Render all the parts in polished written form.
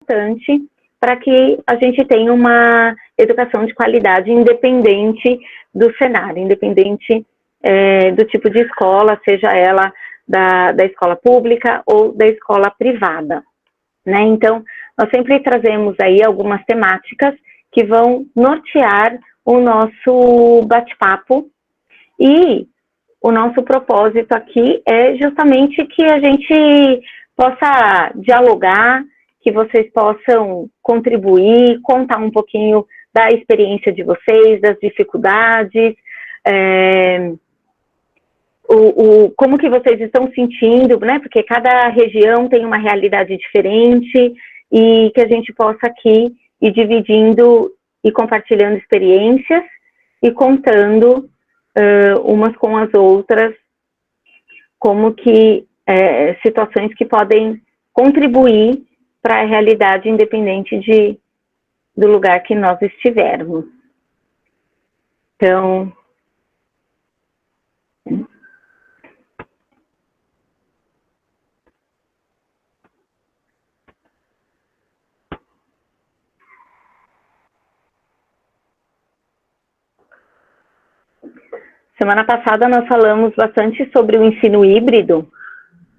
importante para que a gente tenha uma educação de qualidade independente do cenário, independente do tipo de escola, seja ela da escola pública ou da escola privada, né? Então, nós sempre trazemos aí algumas temáticas que vão nortear o nosso bate-papo, e o nosso propósito aqui é justamente que a gente possa dialogar, que vocês possam contribuir, contar um pouquinho da experiência de vocês, das dificuldades, como que vocês estão sentindo, né? Porque cada região tem uma realidade diferente, e que a gente possa aqui ir dividindo e compartilhando experiências e contando umas com as outras, como que situações que podem contribuir para a realidade independente do lugar que nós estivermos. Então, semana passada nós falamos bastante sobre o ensino híbrido,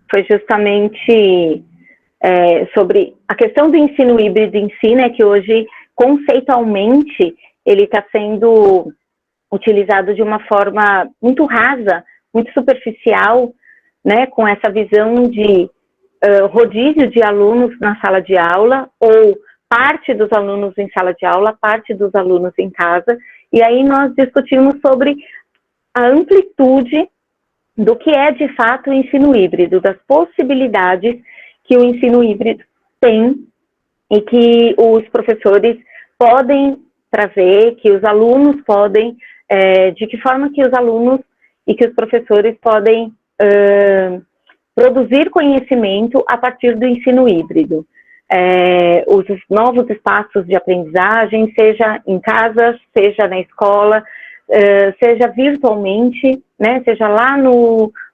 foi justamente sobre a questão do ensino híbrido em si, né, que hoje, conceitualmente, ele está sendo utilizado de uma forma muito rasa, muito superficial, né, com essa visão de rodízio de alunos na sala de aula, ou parte dos alunos em sala de aula, parte dos alunos em casa, e aí nós discutimos sobre a amplitude do que é, de fato, o ensino híbrido, das possibilidades que o ensino híbrido tem e que os professores podem trazer, que os alunos podem, de que forma que os alunos e que os professores podem produzir conhecimento a partir do ensino híbrido. Os novos espaços de aprendizagem, seja em casa, seja na escola, seja virtualmente, né, seja lá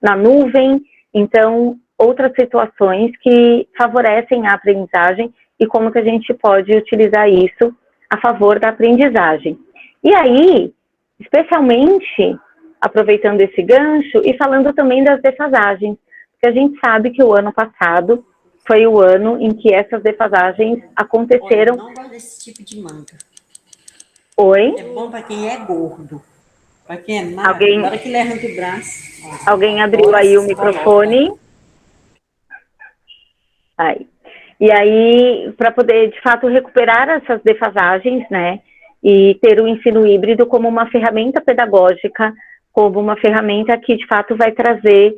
na nuvem. Então, outras situações que favorecem a aprendizagem e como que a gente pode utilizar isso a favor da aprendizagem. E aí, especialmente aproveitando esse gancho e falando também das defasagens, porque a gente sabe que o ano passado foi o ano em que essas defasagens aconteceram. Olha, eu não gosto desse tipo de manga. Oi? É bom para quem é gordo. Para quem é magro, na hora que levanta o braço. Alguém abriu aí o microfone. Aí. E aí, para poder, de fato, recuperar essas defasagens, né, e ter o ensino híbrido como uma ferramenta pedagógica, como uma ferramenta que, de fato, vai trazer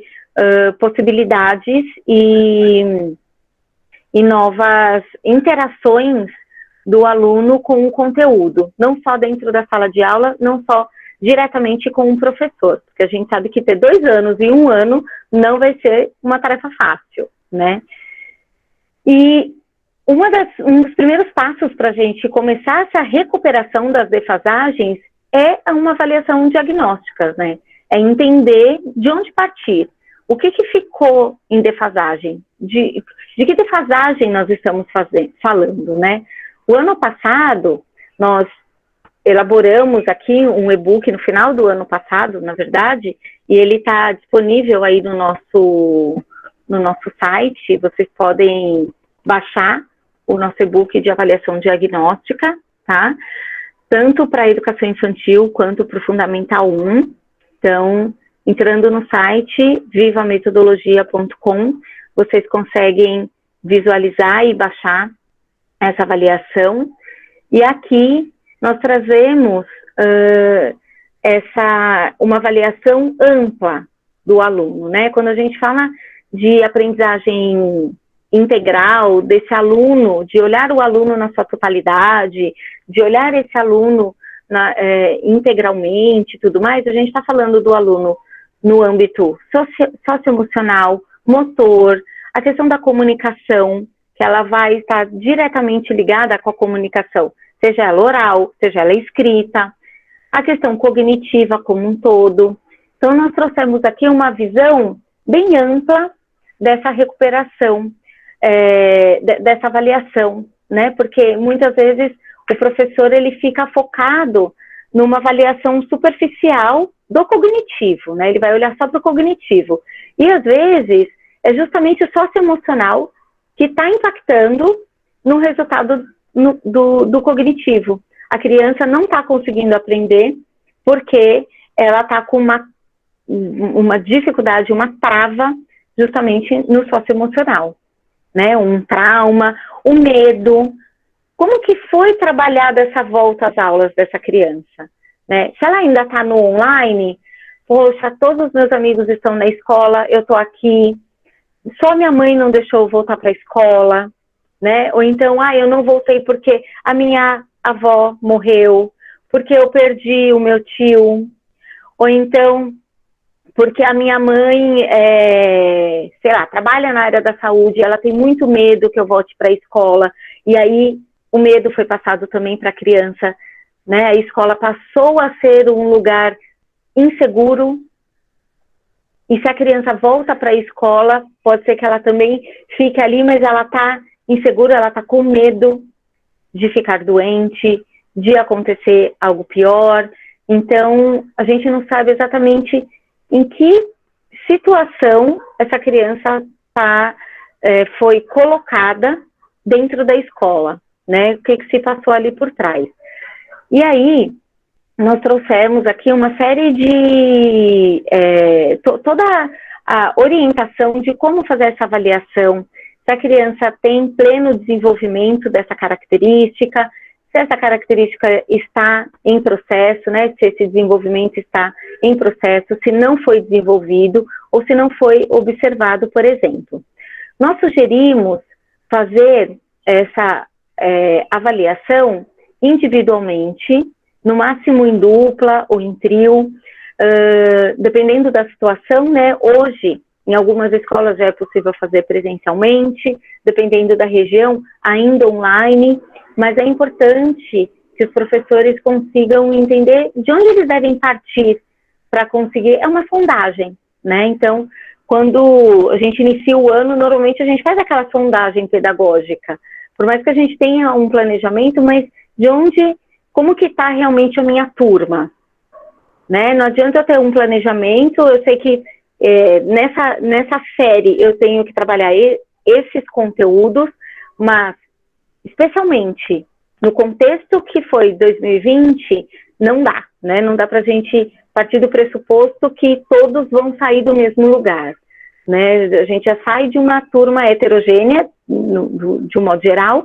possibilidades e novas interações do aluno com o conteúdo, não só dentro da sala de aula, não só diretamente com o professor, porque a gente sabe que ter 2 anos e 1 ano não vai ser uma tarefa fácil, né? E um dos primeiros passos para a gente começar essa recuperação das defasagens é uma avaliação diagnóstica, né? É entender de onde partir. O que ficou em defasagem? De que defasagem nós estamos falando, né? O ano passado, nós elaboramos aqui um e-book no final do ano passado, na verdade, e ele está disponível aí no nosso site. Vocês podem baixar o nosso e-book de avaliação diagnóstica, tá? Tanto para a educação infantil quanto para o Fundamental 1. Então, entrando no site vivametodologia.com, vocês conseguem visualizar e baixar essa avaliação. E aqui nós trazemos uma avaliação ampla do aluno, né? Quando a gente fala de aprendizagem integral, desse aluno, de olhar o aluno na sua totalidade, de olhar esse aluno integralmente e tudo mais, a gente está falando do aluno no âmbito socioemocional, motor, a questão da comunicação, que ela vai estar diretamente ligada com a comunicação, seja ela oral, seja ela escrita, a questão cognitiva como um todo. Então, nós trouxemos aqui uma visão bem ampla dessa recuperação, dessa avaliação né? Porque muitas vezes o professor ele fica focado numa avaliação superficial do cognitivo, né? Ele vai olhar só para o cognitivo. E às vezes é justamente o socioemocional que está impactando no resultado do cognitivo. A criança não está conseguindo aprender porque ela está com uma dificuldade, uma trava justamente no socioemocional, né? Um trauma, um medo. Como que foi trabalhada essa volta às aulas dessa criança? Né? Se ela ainda está no online, poxa, todos os meus amigos estão na escola, eu estou aqui, só minha mãe não deixou eu voltar para a escola, né? Ou então, eu não voltei porque a minha avó morreu, porque eu perdi o meu tio, ou então porque a minha mãe, sei lá, trabalha na área da saúde, ela tem muito medo que eu volte para a escola, e aí o medo foi passado também para a criança, né? A escola passou a ser um lugar inseguro, e se a criança volta para a escola, pode ser que ela também fique ali, mas ela está insegura, ela está com medo de ficar doente, de acontecer algo pior. Então, a gente não sabe exatamente em que situação essa criança foi colocada dentro da escola, né? O que se passou ali por trás. E aí, nós trouxemos aqui uma série de... toda a orientação de como fazer essa avaliação, se a criança tem pleno desenvolvimento dessa característica, se essa característica está em processo, né, se esse desenvolvimento está em processo, se não foi desenvolvido ou se não foi observado, por exemplo. Nós sugerimos fazer essa avaliação individualmente, no máximo em dupla ou em trio, dependendo da situação, né, hoje, em algumas escolas já é possível fazer presencialmente, dependendo da região, ainda online, mas é importante que os professores consigam entender de onde eles devem partir para conseguir, é uma sondagem, né? Então, quando a gente inicia o ano, normalmente a gente faz aquela sondagem pedagógica, por mais que a gente tenha um planejamento, mas como que está realmente a minha turma, né? Não adianta eu ter um planejamento, eu sei que nessa série eu tenho que trabalhar esses conteúdos, mas especialmente no contexto que foi 2020, não dá, né? Não dá para a gente partir do pressuposto que todos vão sair do mesmo lugar, né? A gente já sai de uma turma heterogênea, de um modo geral,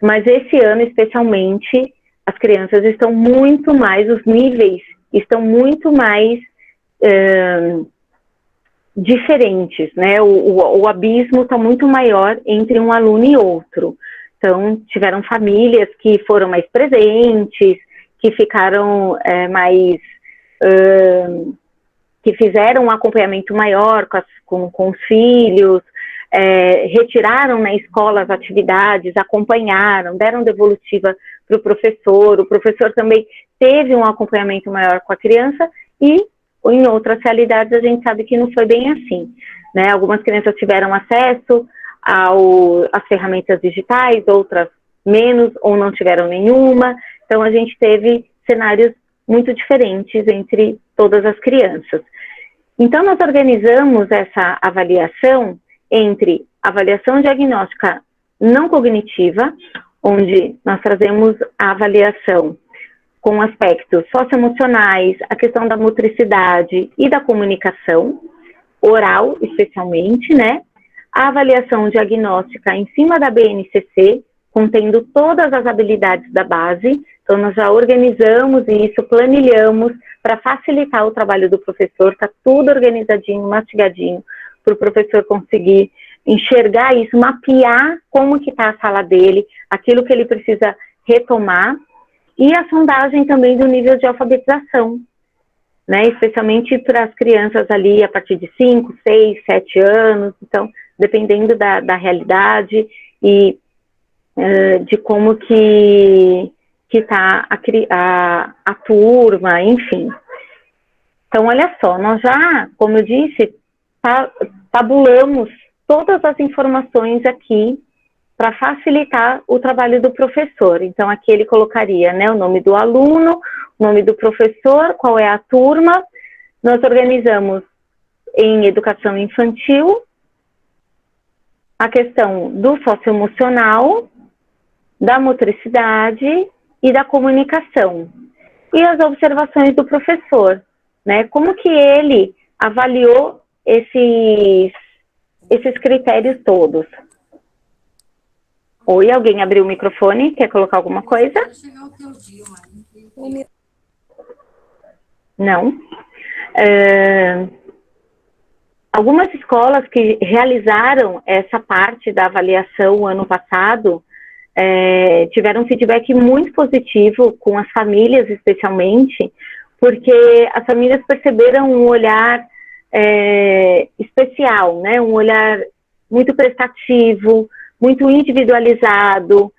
mas esse ano, especialmente, as crianças estão muito mais, os níveis estão muito mais diferentes, né? O abismo está muito maior entre um aluno e outro. Então, tiveram famílias que foram mais presentes, que ficaram que fizeram um acompanhamento maior com os filhos, retiraram na escola as atividades, acompanharam, deram devolutiva para o professor também teve um acompanhamento maior com a criança e em outras realidades a gente sabe que não foi bem assim, né? Algumas crianças tiveram acesso às ferramentas digitais, outras menos ou não tiveram nenhuma, então a gente teve cenários muito diferentes entre todas as crianças. Então nós organizamos essa avaliação entre avaliação diagnóstica não cognitiva, onde nós trazemos a avaliação com aspectos socioemocionais, a questão da motricidade e da comunicação, oral especialmente, né? A avaliação diagnóstica em cima da BNCC, contendo todas as habilidades da base, então nós já organizamos isso, planilhamos para facilitar o trabalho do professor, está tudo organizadinho, mastigadinho, para o professor conseguir enxergar isso, mapear como que está a sala dele, aquilo que ele precisa retomar, e a sondagem também do nível de alfabetização, né, especialmente para as crianças ali a partir de 5, 6, 7 anos, então, dependendo da realidade e de como que está a turma, enfim. Então, olha só, nós já, como eu disse, tabulamos todas as informações aqui para facilitar o trabalho do professor. Então, aqui ele colocaria, né, o nome do aluno, o nome do professor, qual é a turma. Nós organizamos em educação infantil a questão do socioemocional, da motricidade e da comunicação. E as observações do professor, né? Como que ele avaliou esses critérios todos. Oi, alguém abriu o microfone? Quer colocar alguma coisa? Não. Algumas escolas que realizaram essa parte da avaliação ano passado tiveram um feedback muito positivo com as famílias, especialmente, porque as famílias perceberam um olhar especial, né? Um olhar muito prestativo, muito individualizado,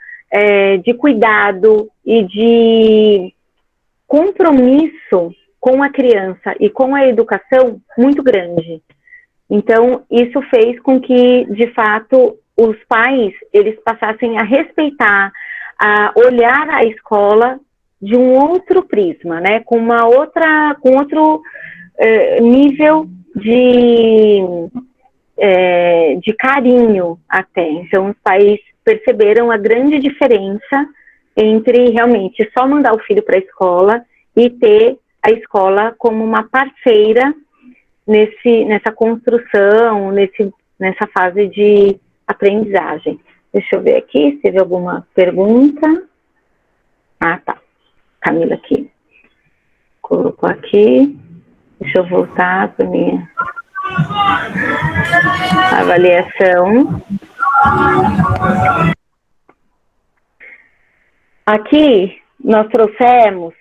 de cuidado e de compromisso com a criança e com a educação muito grande. Então, isso fez com que, de fato, os pais, eles passassem a respeitar, a olhar a escola de um outro prisma, né? Com outro nível de carinho até. Então, os pais perceberam a grande diferença entre realmente só mandar o filho para a escola e ter a escola como uma parceira nessa construção, nessa fase de aprendizagem. Deixa eu ver aqui se teve alguma pergunta. Ah, tá. Camila aqui. Colocou aqui. Deixa eu voltar para minha avaliação. Aqui nós trouxemos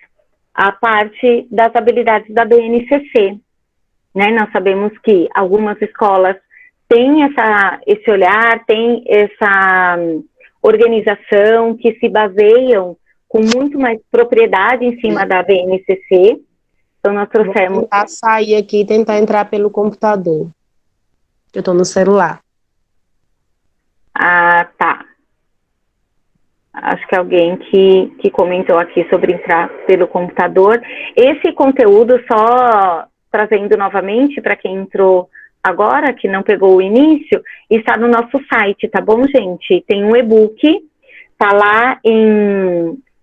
a parte das habilidades da BNCC. Né? Nós sabemos que algumas escolas têm esse olhar, têm essa organização que se baseiam com muito mais propriedade em cima da BNCC. Então, nós trouxemos... Vou tentar sair aqui e tentar entrar pelo computador. Eu estou no celular. Ah, tá. Acho que alguém que comentou aqui sobre entrar pelo computador. Esse conteúdo, só trazendo novamente para quem entrou agora, que não pegou o início, está no nosso site, tá bom, gente? Tem um e-book, tá lá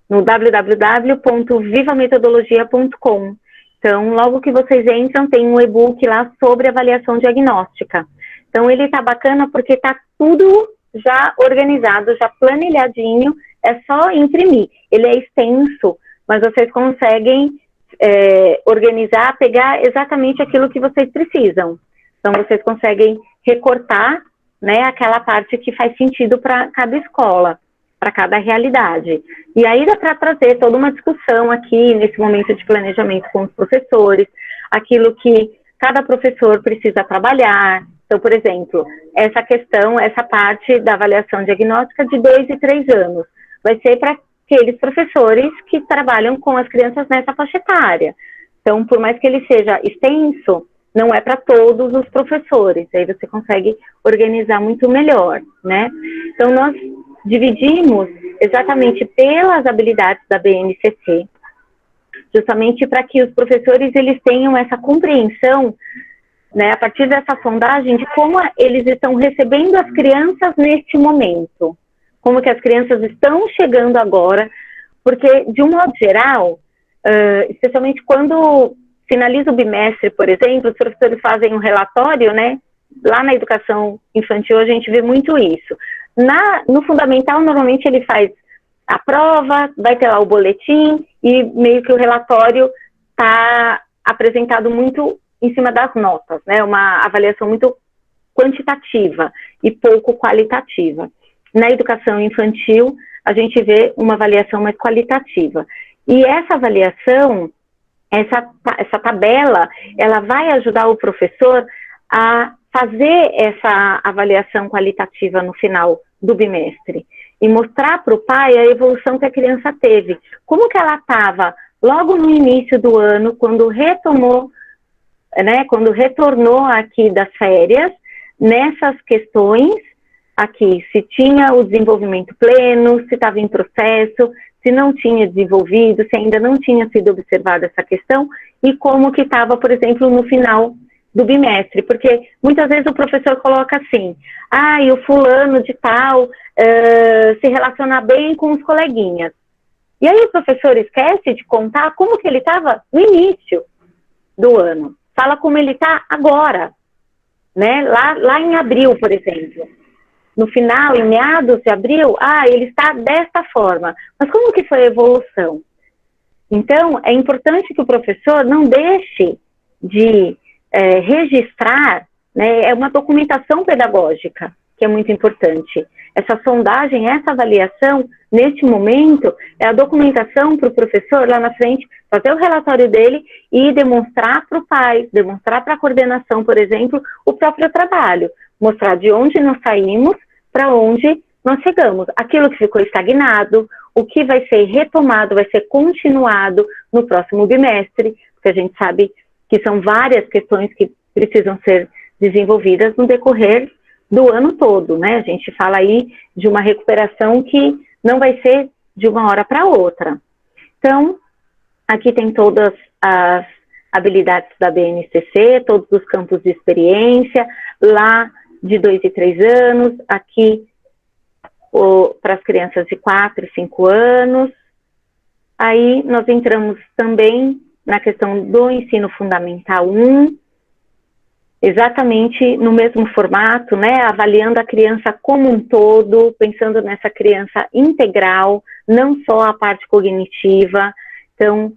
no www.vivametodologia.com. Então, logo que vocês entram, tem um e-book lá sobre avaliação diagnóstica. Então, ele tá bacana porque tá tudo já organizado, já planilhadinho, é só imprimir. Ele é extenso, mas vocês conseguem organizar, pegar exatamente aquilo que vocês precisam. Então, vocês conseguem recortar, né, aquela parte que faz sentido para cada escola, para cada realidade. E aí dá para trazer toda uma discussão aqui, nesse momento de planejamento com os professores, aquilo que cada professor precisa trabalhar. Então, por exemplo, essa questão, essa parte da avaliação diagnóstica de 2 e 3 anos, vai ser para aqueles professores que trabalham com as crianças nessa faixa etária. Então, por mais que ele seja extenso, não é para todos os professores, aí você consegue organizar muito melhor, né? Então, nós dividimos exatamente pelas habilidades da BNCC, justamente para que os professores eles tenham essa compreensão, né, a partir dessa sondagem, de como eles estão recebendo as crianças neste momento, como que as crianças estão chegando agora, porque, de um modo geral, especialmente quando finaliza o bimestre, por exemplo, os professores fazem um relatório, né, lá na educação infantil a gente vê muito isso. No fundamental, normalmente ele faz a prova, vai ter lá o boletim, e meio que o relatório está apresentado muito em cima das notas, né? Uma avaliação muito quantitativa e pouco qualitativa. Na educação infantil, a gente vê uma avaliação mais qualitativa. E essa avaliação, essa tabela, ela vai ajudar o professor a fazer essa avaliação qualitativa no final do bimestre e mostrar para o pai a evolução que a criança teve. Como que ela estava logo no início do ano, quando retomou, né, quando retornou aqui das férias, nessas questões, aqui se tinha o desenvolvimento pleno, se estava em processo, se não tinha desenvolvido, se ainda não tinha sido observada essa questão, e como que estava, por exemplo, no final do bimestre, porque muitas vezes o professor coloca assim, e o fulano de tal se relaciona bem com os coleguinhas. E aí o professor esquece de contar como que ele estava no início do ano. Fala como ele está agora, né? Lá em abril, por exemplo. No final, em meados de abril, ele está desta forma. Mas como que foi a evolução? Então, é importante que o professor não deixe de registrar, né, é uma documentação pedagógica, que é muito importante. Essa sondagem, essa avaliação, neste momento, é a documentação para o professor, lá na frente, fazer o relatório dele e demonstrar para o pai, demonstrar para a coordenação, por exemplo, o próprio trabalho. Mostrar de onde nós saímos para onde nós chegamos. Aquilo que ficou estagnado, o que vai ser retomado, vai ser continuado no próximo bimestre, porque a gente sabe que são várias questões que precisam ser desenvolvidas no decorrer do ano todo, né? A gente fala aí de uma recuperação que não vai ser de uma hora para outra. Então, aqui tem todas as habilidades da BNCC, todos os campos de experiência, lá de 2 e 3 anos, aqui para as crianças de 4 e 5 anos. Aí nós entramos também na questão do ensino fundamental 1, exatamente no mesmo formato, né, avaliando a criança como um todo, pensando nessa criança integral, não só a parte cognitiva. Então,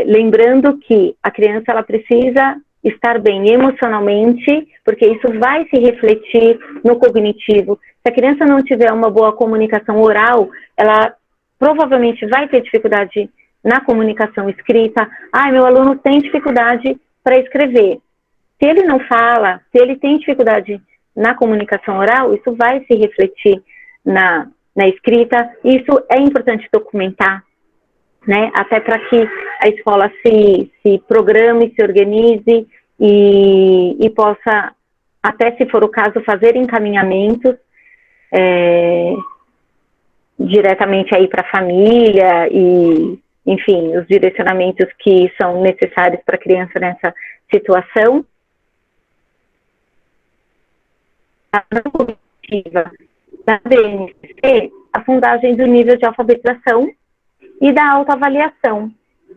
lembrando que a criança ela precisa estar bem emocionalmente, porque isso vai se refletir no cognitivo. Se a criança não tiver uma boa comunicação oral, ela provavelmente vai ter dificuldade na comunicação escrita. Meu aluno tem dificuldade para escrever. Se ele não fala, se ele tem dificuldade na comunicação oral, isso vai se refletir na escrita. Isso é importante documentar, né? Até para que a escola se programe, se organize e possa, até se for o caso, fazer encaminhamentos diretamente aí para a família e, enfim, os direcionamentos que são necessários para a criança nessa situação. A comitiva da BNCC, a fundagem do nível de alfabetização e da autoavaliação,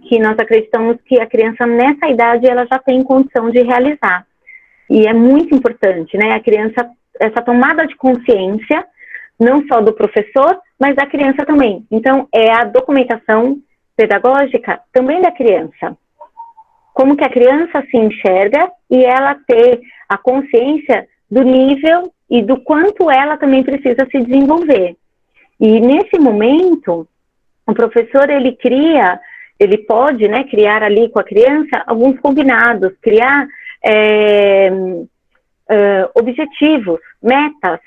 que nós acreditamos que a criança nessa idade ela já tem condição de realizar. E é muito importante, né, a criança, essa tomada de consciência, não só do professor, mas da criança também. Então, é a documentação pedagógica também da criança. Como que a criança se enxerga e ela ter a consciência do nível e do quanto ela também precisa se desenvolver. E nesse momento, o professor, ele pode, né, criar ali com a criança alguns combinados, criar objetivos, metas.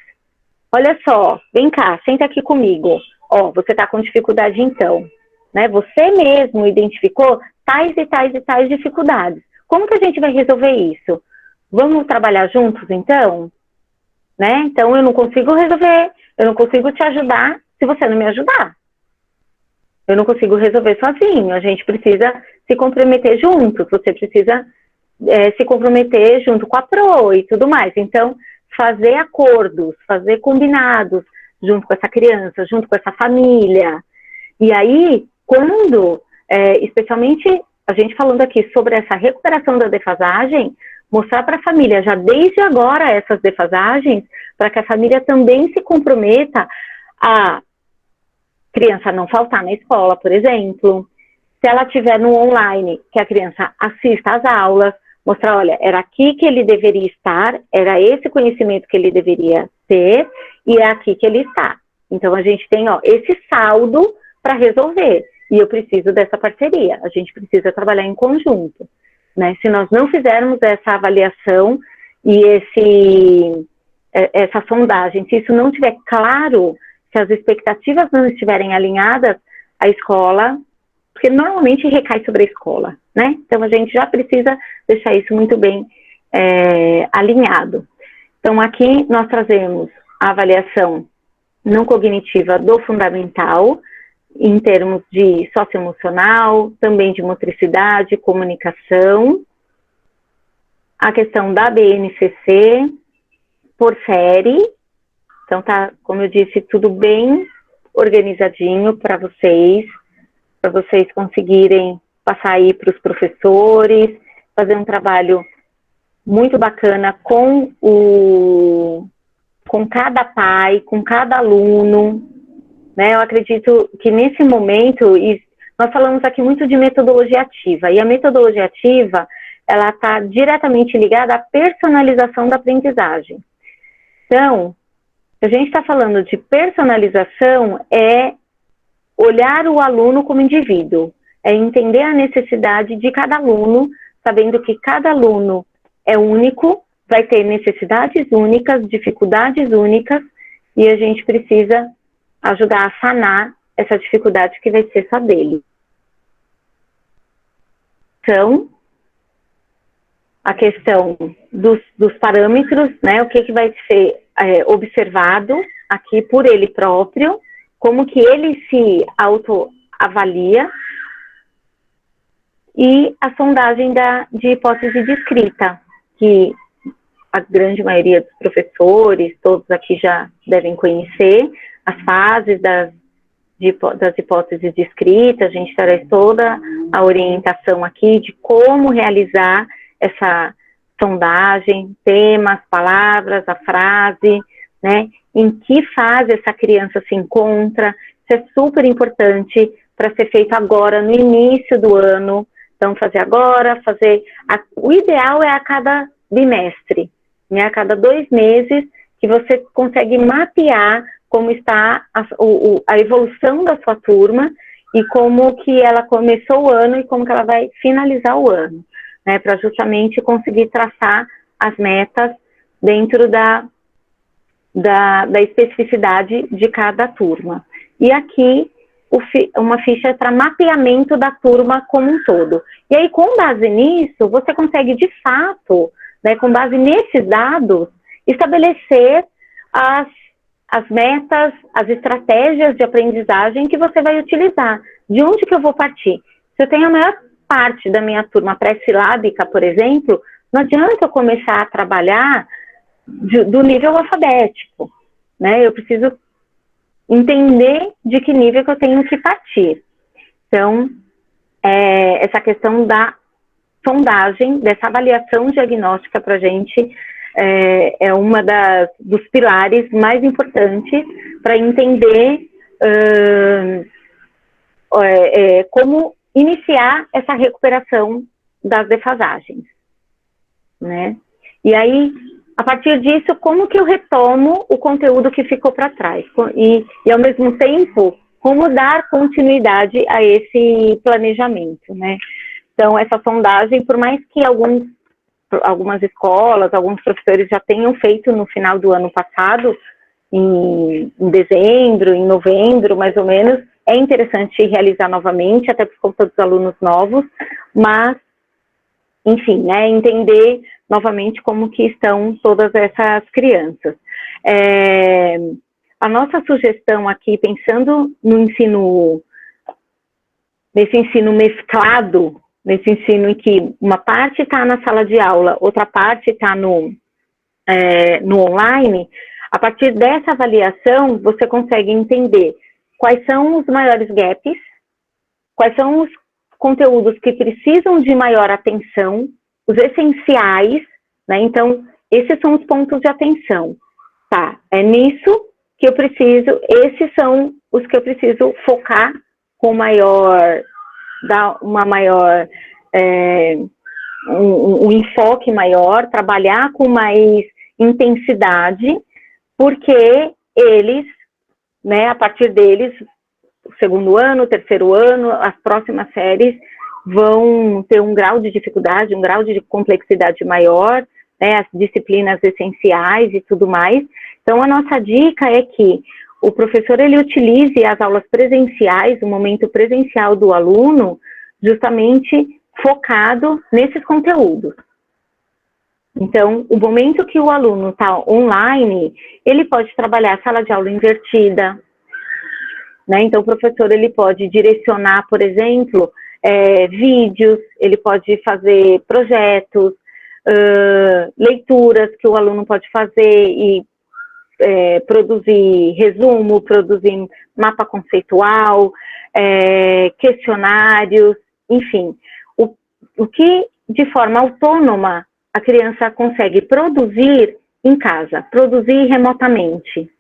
Olha só, vem cá, senta aqui comigo. Você está com dificuldade então, né? Você mesmo identificou tais e tais e tais dificuldades. Como que a gente vai resolver isso? Vamos trabalhar juntos então? Né? Então eu não consigo resolver, eu não consigo te ajudar se você não me ajudar. Eu não consigo resolver sozinho, a gente precisa se comprometer juntos, você precisa se comprometer junto com a PRO e tudo mais. Então, fazer acordos, fazer combinados junto com essa criança, junto com essa família. E aí, quando, especialmente a gente falando aqui sobre essa recuperação da defasagem, mostrar para a família já desde agora essas defasagens, para que a família também se comprometa a criança não faltar na escola, por exemplo. Se ela estiver no online, que a criança assista às aulas, mostrar, olha, era aqui que ele deveria estar, era esse conhecimento que ele deveria ter, e é aqui que ele está. Então, a gente tem, esse saldo para resolver, e eu preciso dessa parceria, a gente precisa trabalhar em conjunto, né? Se nós não fizermos essa avaliação e essa sondagem, se isso não estiver claro, se as expectativas não estiverem alinhadas, a escola, porque normalmente recai sobre a escola, né? Então, a gente já precisa deixar isso muito bem alinhado. Então, aqui nós trazemos a avaliação não cognitiva do fundamental, em termos de socioemocional, também de motricidade, comunicação, a questão da BNCC, por série, então tá, como eu disse, tudo bem organizadinho para vocês conseguirem passar aí para os professores, fazer um trabalho muito bacana com cada pai, com cada aluno, né? Eu acredito que nesse momento, e nós falamos aqui muito de metodologia ativa, e a metodologia ativa, ela está diretamente ligada à personalização da aprendizagem. Então, a gente está falando de personalização, é olhar o aluno como indivíduo, é entender a necessidade de cada aluno, sabendo que cada aluno é único, vai ter necessidades únicas, dificuldades únicas, e a gente precisa ajudar a sanar essa dificuldade que vai ser só dele. Então, a questão dos parâmetros, né, o que vai ser observado aqui por ele próprio, como que ele se autoavalia, e a sondagem de hipótese descrita, que a grande maioria dos professores, todos aqui já devem conhecer, as fases das hipóteses descritas, a gente traz toda a orientação aqui de como realizar essa sondagem, temas, palavras, a frase, né, em que fase essa criança se encontra, isso é super importante para ser feito agora, no início do ano. Então, fazer agora, o ideal é a cada bimestre, né? A cada 2 meses, que você consegue mapear como está a evolução da sua turma e como que ela começou o ano e como que ela vai finalizar o ano, né? Para justamente conseguir traçar as metas dentro da especificidade de cada turma. E aqui, uma ficha para mapeamento da turma como um todo. E aí, com base nisso, você consegue, de fato, né, com base nesses dados, estabelecer as metas, as estratégias de aprendizagem que você vai utilizar. De onde que eu vou partir? Se eu tenho a maior parte da minha turma pré-silábica, por exemplo, não adianta eu começar a trabalhar do nível alfabético, né? Eu preciso entender de que nível que eu tenho que partir. Então, essa questão da sondagem, dessa avaliação diagnóstica para a gente, é uma dos pilares mais importantes para entender como iniciar essa recuperação das defasagens, né? E aí, a partir disso, como que eu retomo o conteúdo que ficou para trás? E, ao mesmo tempo, como dar continuidade a esse planejamento, né? Então, essa sondagem, por mais que algumas escolas, alguns professores já tenham feito no final do ano passado, em dezembro, em novembro, mais ou menos, é interessante realizar novamente, até por conta dos alunos novos, mas, enfim, né, entender novamente como que estão todas essas crianças. A nossa sugestão aqui, pensando nesse ensino mesclado, nesse ensino em que uma parte está na sala de aula, outra parte está no online, a partir dessa avaliação, você consegue entender quais são os maiores gaps, quais são os conteúdos que precisam de maior atenção, os essenciais, né? Então, esses são os pontos de atenção. Tá, é nisso que eu preciso, esses são os que eu preciso focar com dar uma maior, um enfoque maior, trabalhar com mais intensidade, porque eles, né, a partir deles, o segundo ano, o terceiro ano, as próximas séries vão ter um grau de dificuldade, um grau de complexidade maior, né, as disciplinas essenciais e tudo mais. Então, a nossa dica é que o professor, ele utilize as aulas presenciais, o momento presencial do aluno, justamente focado nesses conteúdos. Então, o momento que o aluno está online, ele pode trabalhar a sala de aula invertida, né? Então, o professor ele pode direcionar, por exemplo, vídeos, ele pode fazer projetos, leituras que o aluno pode fazer e produzir resumo, produzir mapa conceitual, questionários, enfim. O que, de forma autônoma, a criança consegue produzir em casa, produzir remotamente.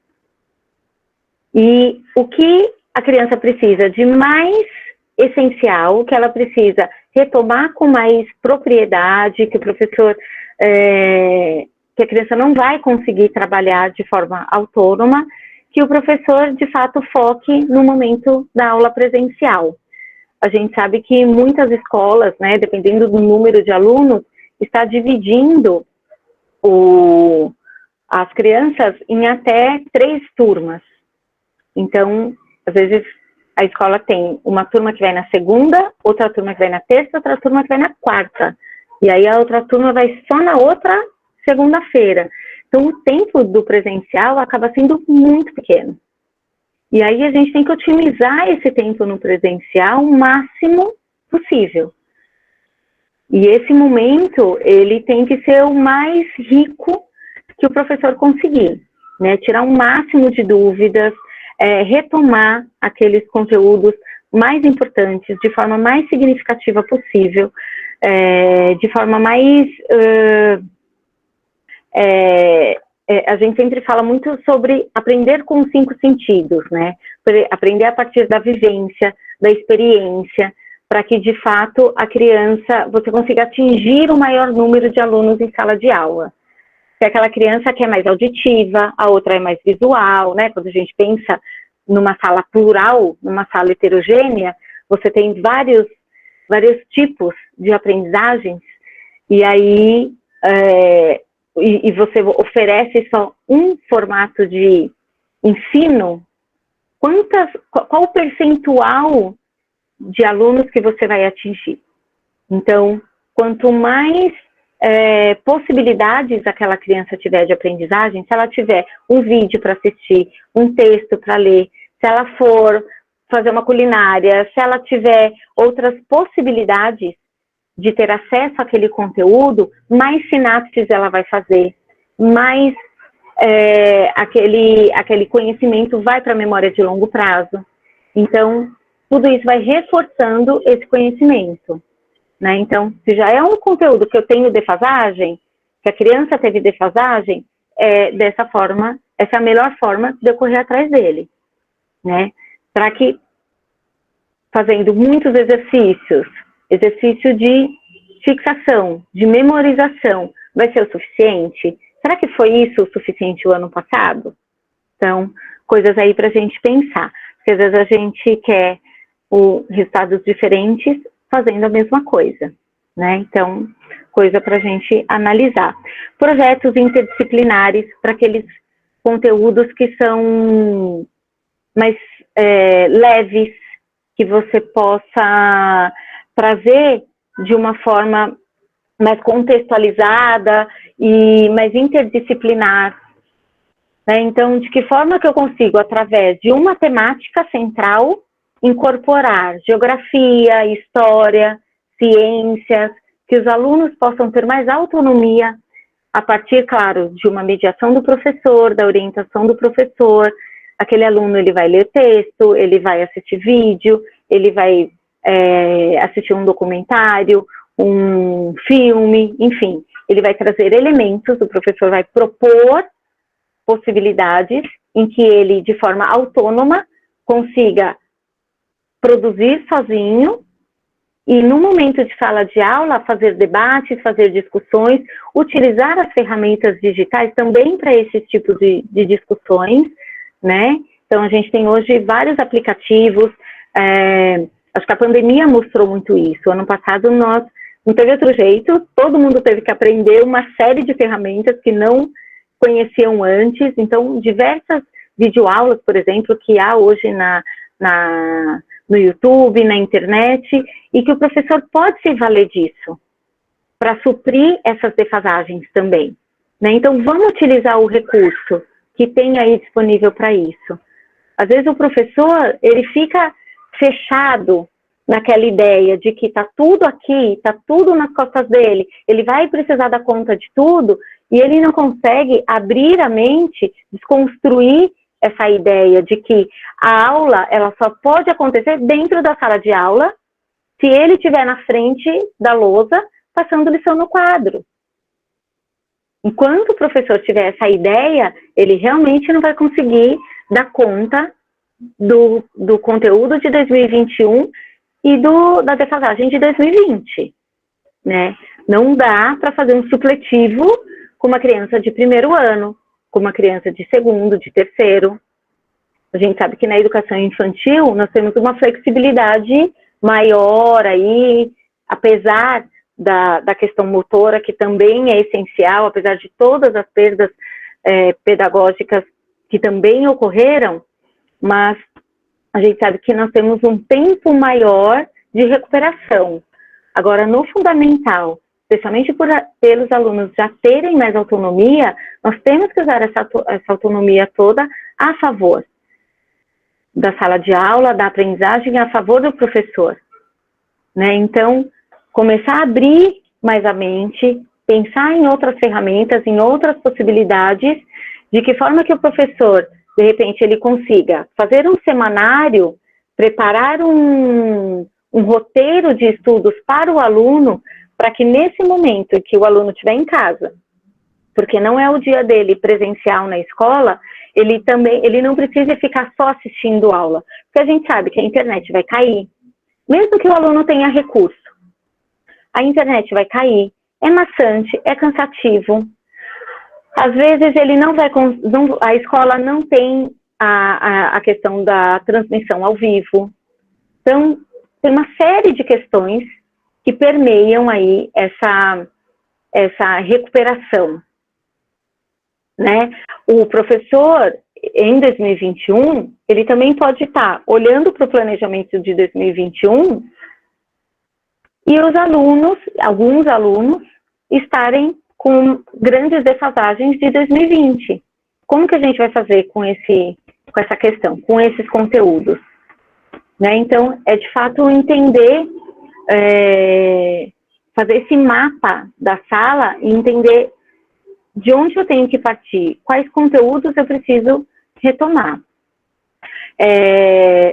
E o que a criança precisa de mais essencial, que ela precisa retomar com mais propriedade, que o professor, que a criança não vai conseguir trabalhar de forma autônoma, que o professor, de fato, foque no momento da aula presencial. A gente sabe que muitas escolas, né, dependendo do número de alunos, está dividindo as crianças em até 3 turmas. Então, às vezes, a escola tem uma turma que vai na segunda, outra turma que vai na terça, outra turma que vai na quarta. E aí a outra turma vai só na outra segunda-feira. Então, o tempo do presencial acaba sendo muito pequeno. E aí a gente tem que otimizar esse tempo no presencial o máximo possível. E esse momento, ele tem que ser o mais rico que o professor conseguir, né? Tirar o máximo de dúvidas, retomar aqueles conteúdos mais importantes, de forma mais significativa possível, de forma mais... a gente sempre fala muito sobre aprender com os 5 sentidos, né? Aprender a partir da vivência, da experiência, para que, de fato, a criança, você consiga atingir o maior número de alunos em sala de aula. Se aquela criança que é mais auditiva, a outra é mais visual, né? Quando a gente pensa numa sala plural, numa sala heterogênea, você tem vários tipos de aprendizagens, e aí e você oferece só um formato de ensino, qual o percentual de alunos que você vai atingir? Então, quanto mais possibilidades aquela criança tiver de aprendizagem, se ela tiver um vídeo para assistir, um texto para ler, se ela for fazer uma culinária, se ela tiver outras possibilidades de ter acesso àquele conteúdo, mais sinapses ela vai fazer, mais aquele conhecimento vai para a memória de longo prazo. Então, tudo isso vai reforçando esse conhecimento. Né? Então, se já é um conteúdo que eu tenho defasagem, que a criança teve defasagem, dessa forma, essa é a melhor forma de eu correr atrás dele. Né? Para que, fazendo muitos exercício de fixação, de memorização, vai ser o suficiente? Será que foi isso o suficiente o ano passado? Então, coisas aí para a gente pensar. Porque às vezes a gente quer resultados diferentes fazendo a mesma coisa, né? Então, coisa para a gente analisar. Projetos interdisciplinares para aqueles conteúdos que são mais leves, que você possa trazer de uma forma mais contextualizada e mais interdisciplinar. Né? Então, de que forma que eu consigo, através de uma temática central, incorporar geografia, história, ciências, que os alunos possam ter mais autonomia a partir, claro, de uma mediação do professor, da orientação do professor. Aquele aluno, ele vai ler texto, ele vai assistir vídeo, ele vai assistir um documentário, um filme, enfim, ele vai trazer elementos, o professor vai propor possibilidades em que ele, de forma autônoma, consiga produzir sozinho e, no momento de sala de aula, fazer debates, fazer discussões, utilizar as ferramentas digitais também para esses tipos de discussões, né? Então, a gente tem hoje vários aplicativos, acho que a pandemia mostrou muito isso. Ano passado, não teve outro jeito, todo mundo teve que aprender uma série de ferramentas que não conheciam antes. Então, diversas videoaulas, por exemplo, que há hoje no YouTube, na internet, e que o professor pode se valer disso para suprir essas defasagens também, né? Então, vamos utilizar o recurso que tem aí disponível para isso. Às vezes o professor, ele fica fechado naquela ideia de que está tudo aqui, está tudo nas costas dele, ele vai precisar dar conta de tudo, e ele não consegue abrir a mente, desconstruir essa ideia de que a aula, ela só pode acontecer dentro da sala de aula, se ele estiver na frente da lousa, passando lição no quadro. Enquanto o professor tiver essa ideia, ele realmente não vai conseguir dar conta do conteúdo de 2021 e da defasagem de 2020, né? Não dá para fazer um supletivo com uma criança de primeiro ano, com uma criança de segundo, de terceiro. A gente sabe que na educação infantil nós temos uma flexibilidade maior aí, apesar da questão motora, que também é essencial, apesar de todas as perdas pedagógicas que também ocorreram, mas a gente sabe que nós temos um tempo maior de recuperação. Agora, no fundamental, especialmente pelos alunos já terem mais autonomia, nós temos que usar essa autonomia toda a favor da sala de aula, da aprendizagem, a favor do professor, né? Então, começar a abrir mais a mente, pensar em outras ferramentas, em outras possibilidades, de que forma que o professor, de repente, ele consiga fazer um semanário, preparar um roteiro de estudos para o aluno, para que nesse momento que o aluno estiver em casa, porque não é o dia dele presencial na escola, ele não precisa ficar só assistindo aula, porque a gente sabe que a internet vai cair, mesmo que o aluno tenha recurso, a internet vai cair, é maçante, é cansativo, às vezes ele não vai, a escola não tem a questão da transmissão ao vivo, então tem uma série de questões que permeiam aí essa recuperação, né? O professor, em 2021, ele também pode estar olhando para o planejamento de 2021 e os alunos, alguns alunos, estarem com grandes defasagens de 2020. Como que a gente vai fazer com essa questão, com esses conteúdos? Né? Então, é de fato entender, fazer esse mapa da sala e entender de onde eu tenho que partir, quais conteúdos eu preciso retomar.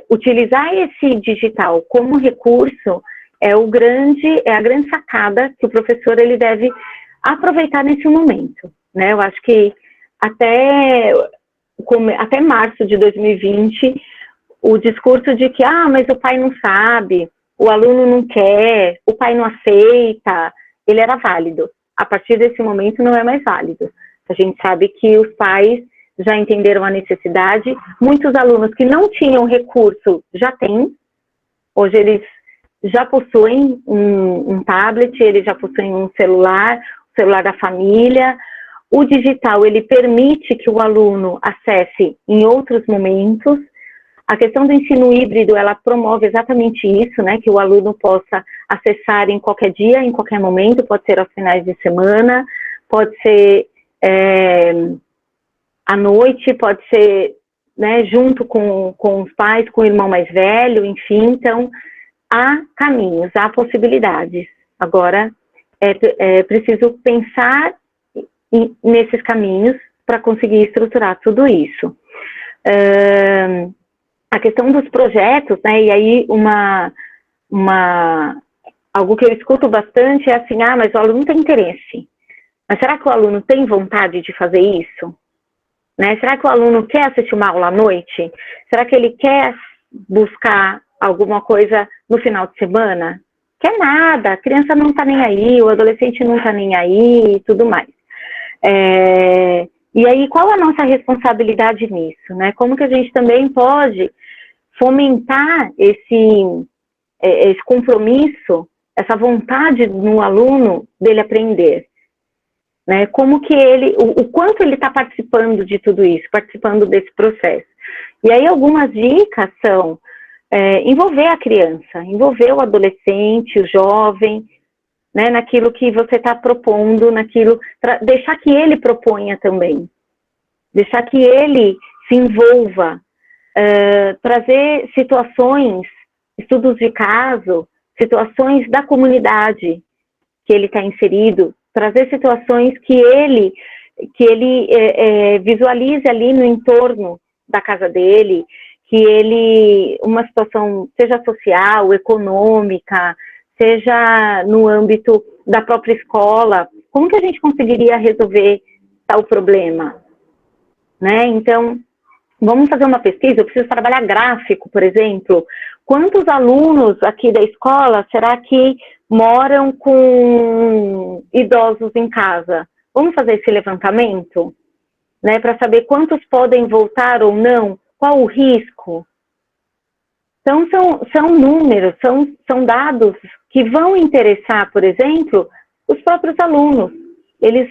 Utilizar esse digital como recurso é a grande sacada que o professor ele deve aproveitar nesse momento, né? Eu acho que até março de 2020, o discurso de que, mas o pai não sabe, o aluno não quer, o pai não aceita, ele era válido. A partir desse momento não é mais válido. A gente sabe que os pais já entenderam a necessidade, muitos alunos que não tinham recurso já têm, hoje eles já possuem um tablet, eles já possuem um celular da família. O digital, ele permite que o aluno acesse em outros momentos. A questão do ensino híbrido, ela promove exatamente isso, né, que o aluno possa acessar em qualquer dia, em qualquer momento, pode ser aos finais de semana, pode ser à noite, pode ser, né, junto com os pais, com o irmão mais velho, enfim. Então, há caminhos, há possibilidades. Agora, é preciso pensar nesses caminhos para conseguir estruturar tudo isso. A questão dos projetos, né, e aí algo que eu escuto bastante é assim, mas o aluno tem interesse. Mas será que o aluno tem vontade de fazer isso? Né? Será que o aluno quer assistir uma aula à noite? Será que ele quer buscar alguma coisa no final de semana? Quer nada, a criança não está nem aí, o adolescente não está nem aí e tudo mais. E aí, qual a nossa responsabilidade nisso, né? Como que a gente também pode fomentar esse compromisso, essa vontade no aluno dele aprender, né? Como que o quanto ele está participando de tudo isso, participando desse processo. E aí, algumas dicas são envolver a criança, envolver o adolescente, o jovem, né, naquilo que você está propondo, deixar que ele proponha também, deixar que ele se envolva, trazer situações, estudos de caso, situações da comunidade que ele está inserido, trazer situações que ele visualize ali no entorno da casa dele, uma situação, seja social, econômica, seja no âmbito da própria escola, como que a gente conseguiria resolver tal problema, né? Então, vamos fazer uma pesquisa, eu preciso trabalhar gráfico, por exemplo. Quantos alunos aqui da escola será que moram com idosos em casa? Vamos fazer esse levantamento, né, para saber quantos podem voltar ou não, qual o risco. Então, são números, são dados que vão interessar, por exemplo, os próprios alunos. Eles,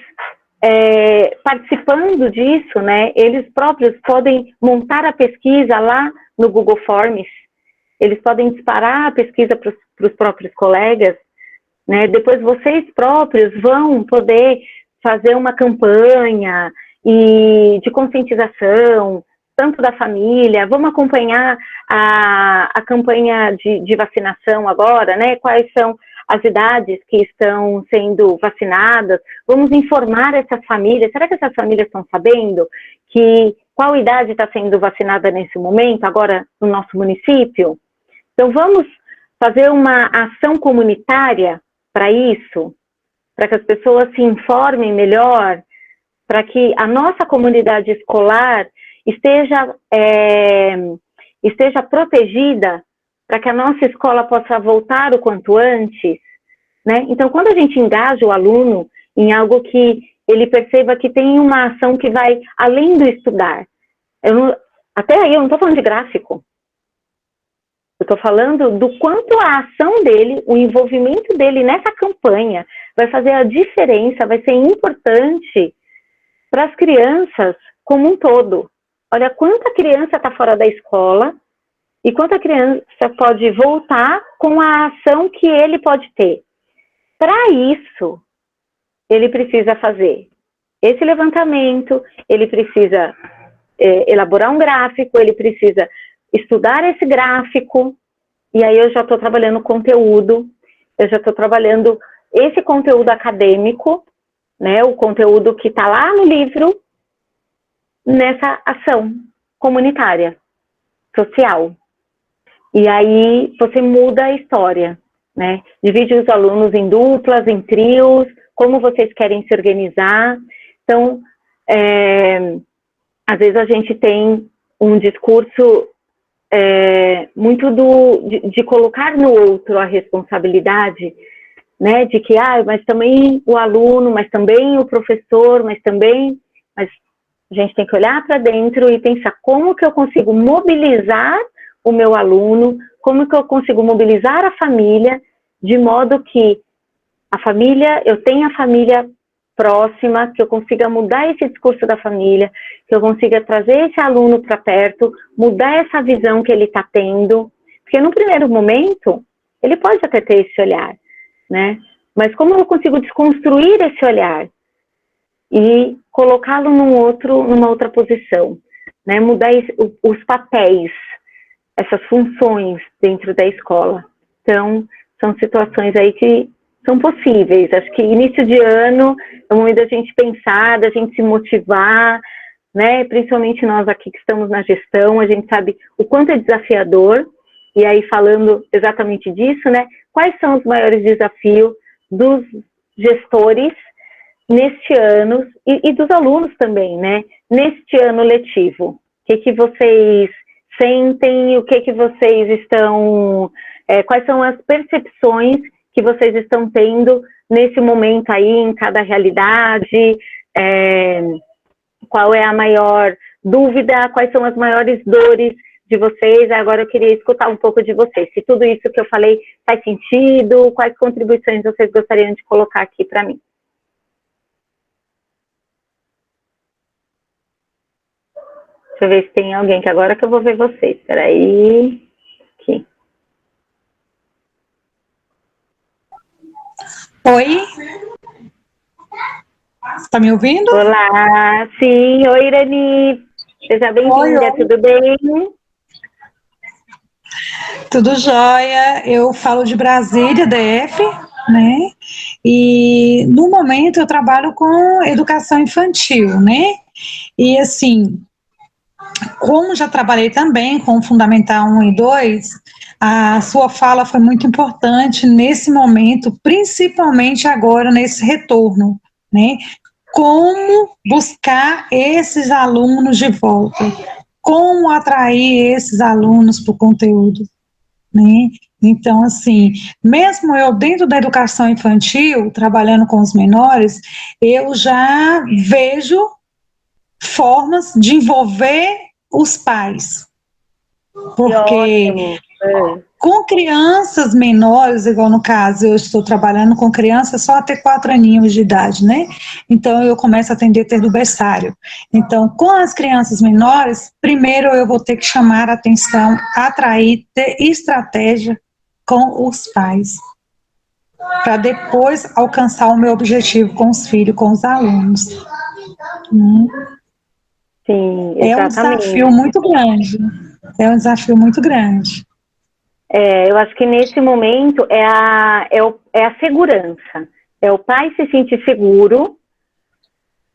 participando disso, né, eles próprios podem montar a pesquisa lá no Google Forms, eles podem disparar a pesquisa para os próprios colegas, né, depois vocês próprios vão poder fazer uma campanha de conscientização, tanto da família, vamos acompanhar a campanha de vacinação agora, né? Quais são as idades que estão sendo vacinadas, vamos informar essas famílias, será que essas famílias estão sabendo qual idade está sendo vacinada nesse momento, agora no nosso município? Então vamos fazer uma ação comunitária para isso, para que as pessoas se informem melhor, para que a nossa comunidade escolar esteja protegida, para que a nossa escola possa voltar o quanto antes, né? Então, quando a gente engaja o aluno em algo que ele perceba que tem uma ação que vai além do estudar, até aí eu não estou falando de gráfico, eu estou falando do quanto a ação dele, o envolvimento dele nessa campanha vai fazer a diferença, vai ser importante para as crianças como um todo. Olha quanta criança está fora da escola e quanta criança pode voltar com a ação que ele pode ter. Para isso, ele precisa fazer esse levantamento, ele precisa elaborar um gráfico, ele precisa estudar esse gráfico, e aí eu já estou trabalhando conteúdo, eu já estou trabalhando esse conteúdo acadêmico, né, o conteúdo que está lá no livro, nessa ação comunitária, social. E aí você muda a história, né? Divide os alunos em duplas, em trios, como vocês querem se organizar. Então, às vezes a gente tem um discurso muito de colocar no outro a responsabilidade, né? De que, mas também o aluno, mas também o professor, mas a gente tem que olhar para dentro e pensar como que eu consigo mobilizar o meu aluno, como que eu consigo mobilizar a família, de modo que eu tenha a família próxima, que eu consiga mudar esse discurso da família, que eu consiga trazer esse aluno para perto, mudar essa visão que ele está tendo, porque no primeiro momento, ele pode até ter esse olhar, né? Mas como eu consigo desconstruir esse olhar e colocá-lo numa outra posição, né? Mudar os papéis, essas funções dentro da escola. Então, são situações aí que são possíveis. Acho que início de ano é o momento da gente pensar, da gente se motivar, né? Principalmente nós aqui que estamos na gestão, a gente sabe o quanto é desafiador, e aí falando exatamente disso, né? Quais são os maiores desafios dos gestores neste ano, e dos alunos também, né? Neste ano letivo, o que vocês sentem, o que vocês estão, quais são as percepções que vocês estão tendo nesse momento aí, em cada realidade, qual é a maior dúvida, quais são as maiores dores de vocês. Agora eu queria escutar um pouco de vocês, se tudo isso que eu falei faz sentido, quais contribuições vocês gostariam de colocar aqui para mim. Deixa eu ver se tem alguém, que agora que eu vou ver vocês. Espera aí. Aqui. Oi? Está me ouvindo? Olá, sim. Oi, Irani. Seja bem-vinda, tudo bem? Tudo jóia. Eu falo de Brasília, DF, né? E no momento eu trabalho com educação infantil, né? E assim, como já trabalhei também com Fundamental 1 e 2, a sua fala foi muito importante nesse momento, principalmente agora nesse retorno, né? Como buscar esses alunos de volta, como atrair esses alunos para o conteúdo, né? Então, assim, mesmo eu dentro da educação infantil, trabalhando com os menores, eu já vejo formas de envolver os pais, porque com crianças menores, igual no caso, eu estou trabalhando com crianças só até 4 aninhos de idade, né? Então, eu começo a atender desde o berçário. Então, com as crianças menores, primeiro eu vou ter que chamar a atenção, atrair, ter estratégia com os pais, para depois alcançar o meu objetivo com os filhos, com os alunos. Sim, exatamente. É um desafio muito grande. É um desafio muito grande. Eu acho que nesse momento é a segurança. É o pai se sentir seguro,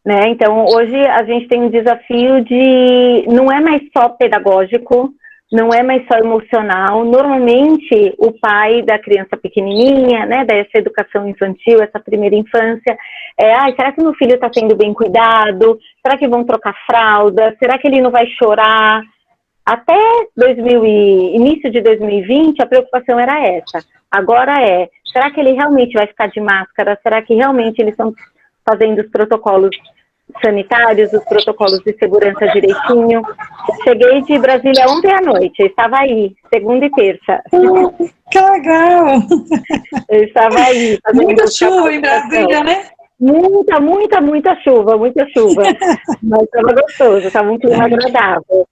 né? Então, hoje a gente tem um desafio de... Não é mais só pedagógico, não é mais só emocional. Normalmente, o pai da criança pequenininha, né, dessa educação infantil, essa primeira infância, será que meu filho está sendo bem cuidado? Será que vão trocar fralda? Será que ele não vai chorar? Até início de 2020, a preocupação era essa. Agora será que ele realmente vai ficar de máscara? Será que realmente eles estão fazendo os protocolos sanitários, os protocolos de segurança direitinho? Eu cheguei de Brasília ontem à noite, eu estava aí, segunda e terça. Que legal! Eu estava aí. Muita chuva em Brasília, né? Muita chuva. Mas estava gostoso, estava um clima agradável.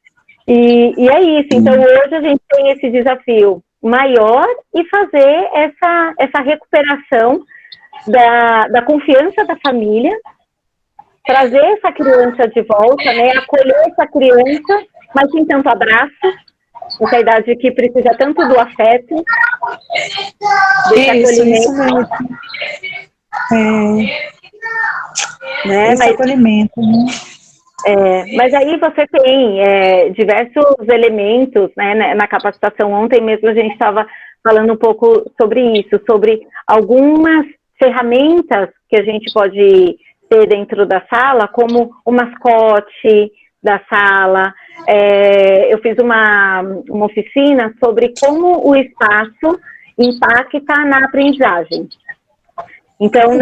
E é isso, então hoje a gente tem esse desafio maior e fazer essa recuperação da confiança da família, trazer essa criança de volta, né, acolher essa criança, mas sem tanto abraço, essa idade que precisa tanto do afeto, desse acolhimento. Né, esse acolhimento, né? Mas aí você tem diversos elementos, né, na capacitação. Ontem mesmo a gente estava falando um pouco sobre isso, sobre algumas ferramentas que a gente pode ter dentro da sala, como o mascote da sala. Eu fiz uma oficina sobre como o espaço impacta na aprendizagem. Então,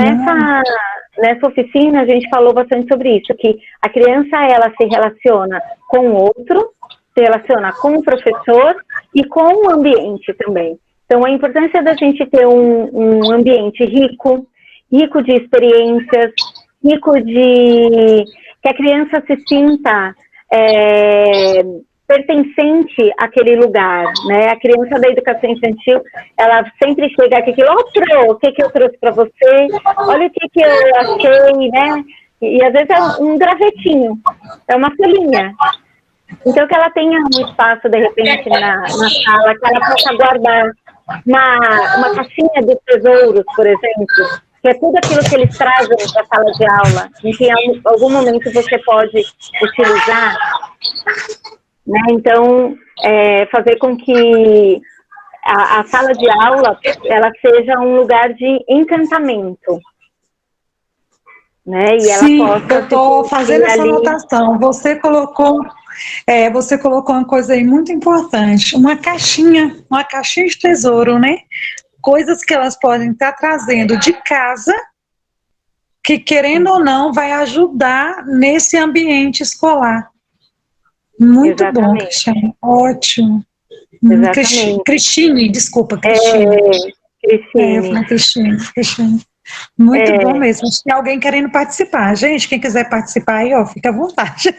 nessa oficina, a gente falou bastante sobre isso, que a criança, ela se relaciona com o outro, se relaciona com o professor e com o ambiente também. Então, a importância da gente ter um ambiente rico de experiências, rico de... que a criança se sinta pertencente àquele lugar, né? A criança da educação infantil, ela sempre chega aqui, o que eu trouxe para você? Olha o que eu achei, né? E às vezes é um gravetinho, é uma folhinha. Então, que ela tenha um espaço, de repente, na sala, que ela possa guardar uma caixinha de tesouros, por exemplo, que é tudo aquilo que eles trazem para a sala de aula, em que em algum momento você pode utilizar, né? Então, fazer com que a sala de aula ela seja um lugar de encantamento, né? E ela Sim, possa eu estou fazendo essa anotação. Você colocou uma coisa aí muito importante, uma caixinha de tesouro, né? Coisas que elas podem estar trazendo de casa, que querendo ou não vai ajudar nesse ambiente escolar. Muito bom, Cristiane. Ótimo. Cristine, desculpa, Cristine. Cristine. Muito bom mesmo. Se tem alguém querendo participar. Gente, quem quiser participar aí, fica à vontade.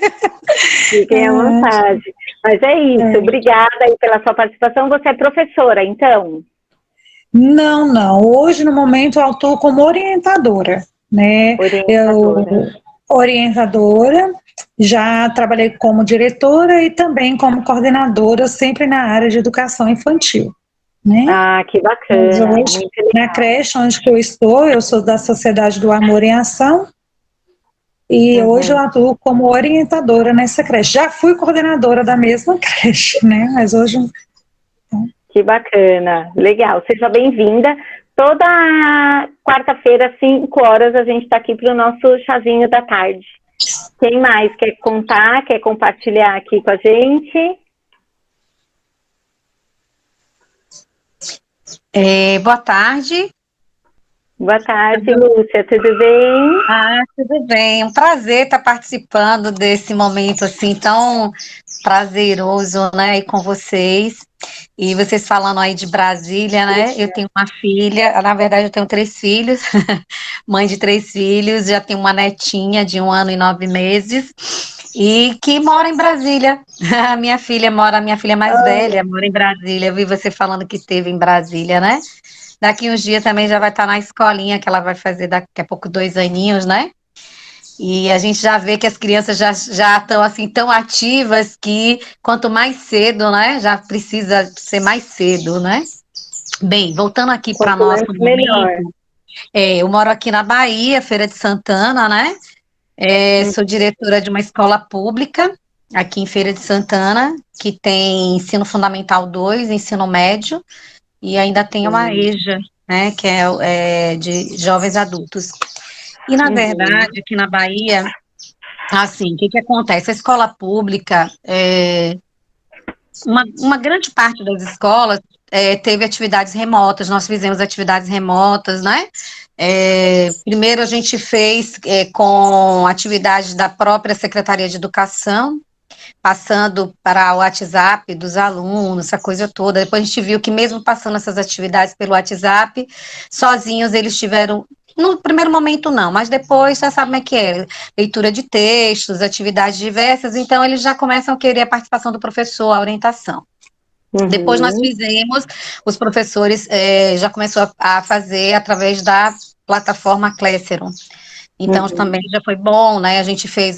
Fiquem à vontade. Mas é isso. Obrigada aí pela sua participação. Você é professora, então? Não, não. Hoje, no momento, eu atuo como orientadora, né? Orientadora. Orientadora, já trabalhei como diretora e também como coordenadora, sempre na área de educação infantil, né? Ah, que Mas bacana, hoje, muito na legal. creche onde que eu sou da Sociedade do Amor em Ação, e hoje eu Uhum. atuo como orientadora nessa creche. Já fui coordenadora da mesma creche, né? Mas hoje. Que bacana, legal. Seja bem-vinda. Toda quarta-feira, às 5 horas, a gente está aqui para o nosso chazinho da tarde. Quem mais quer contar, quer compartilhar aqui com a gente? Boa tarde. Boa tarde, Lúcia, tudo bem? Tudo bem. Um prazer estar participando desse momento assim tão prazeroso, né, aí com vocês. E vocês falando aí de Brasília, né? Eu tenho uma filha, na verdade eu tenho 3 filhos, mãe de 3 filhos, já tenho uma netinha de 1 ano e 9 meses e que mora em Brasília. A minha filha mais velha mora em Brasília. Eu vi você falando que esteve em Brasília, né? Daqui uns dias também já vai estar na escolinha, que ela vai fazer daqui a pouco 2 aninhos, né? E a gente já vê que as crianças já estão assim tão ativas que quanto mais cedo, né? Já precisa ser mais cedo, né? Bem, voltando aqui para Quanto nosso antes, melhor. momento, eu moro aqui na Bahia, Feira de Santana, né? Sou diretora de uma escola pública aqui em Feira de Santana, que tem ensino fundamental 2, ensino médio, e ainda tem uma EJA, né, que é de jovens adultos. E, na Uhum. verdade, aqui na Bahia, assim, o que acontece? A escola pública, uma grande parte das escolas teve atividades remotas, nós fizemos atividades remotas, né? Primeiro a gente fez com atividades da própria Secretaria de Educação, passando para o WhatsApp dos alunos, essa coisa toda. Depois a gente viu que mesmo passando essas atividades pelo WhatsApp, sozinhos eles tiveram, no primeiro momento não, mas depois já sabe como é que é, leitura de textos, atividades diversas, então eles já começam a querer a participação do professor, a orientação. Depois nós Uhum. fizemos, os professores já começou a fazer através da plataforma Classroom. Então, Uhum. também já foi bom, né? A gente fez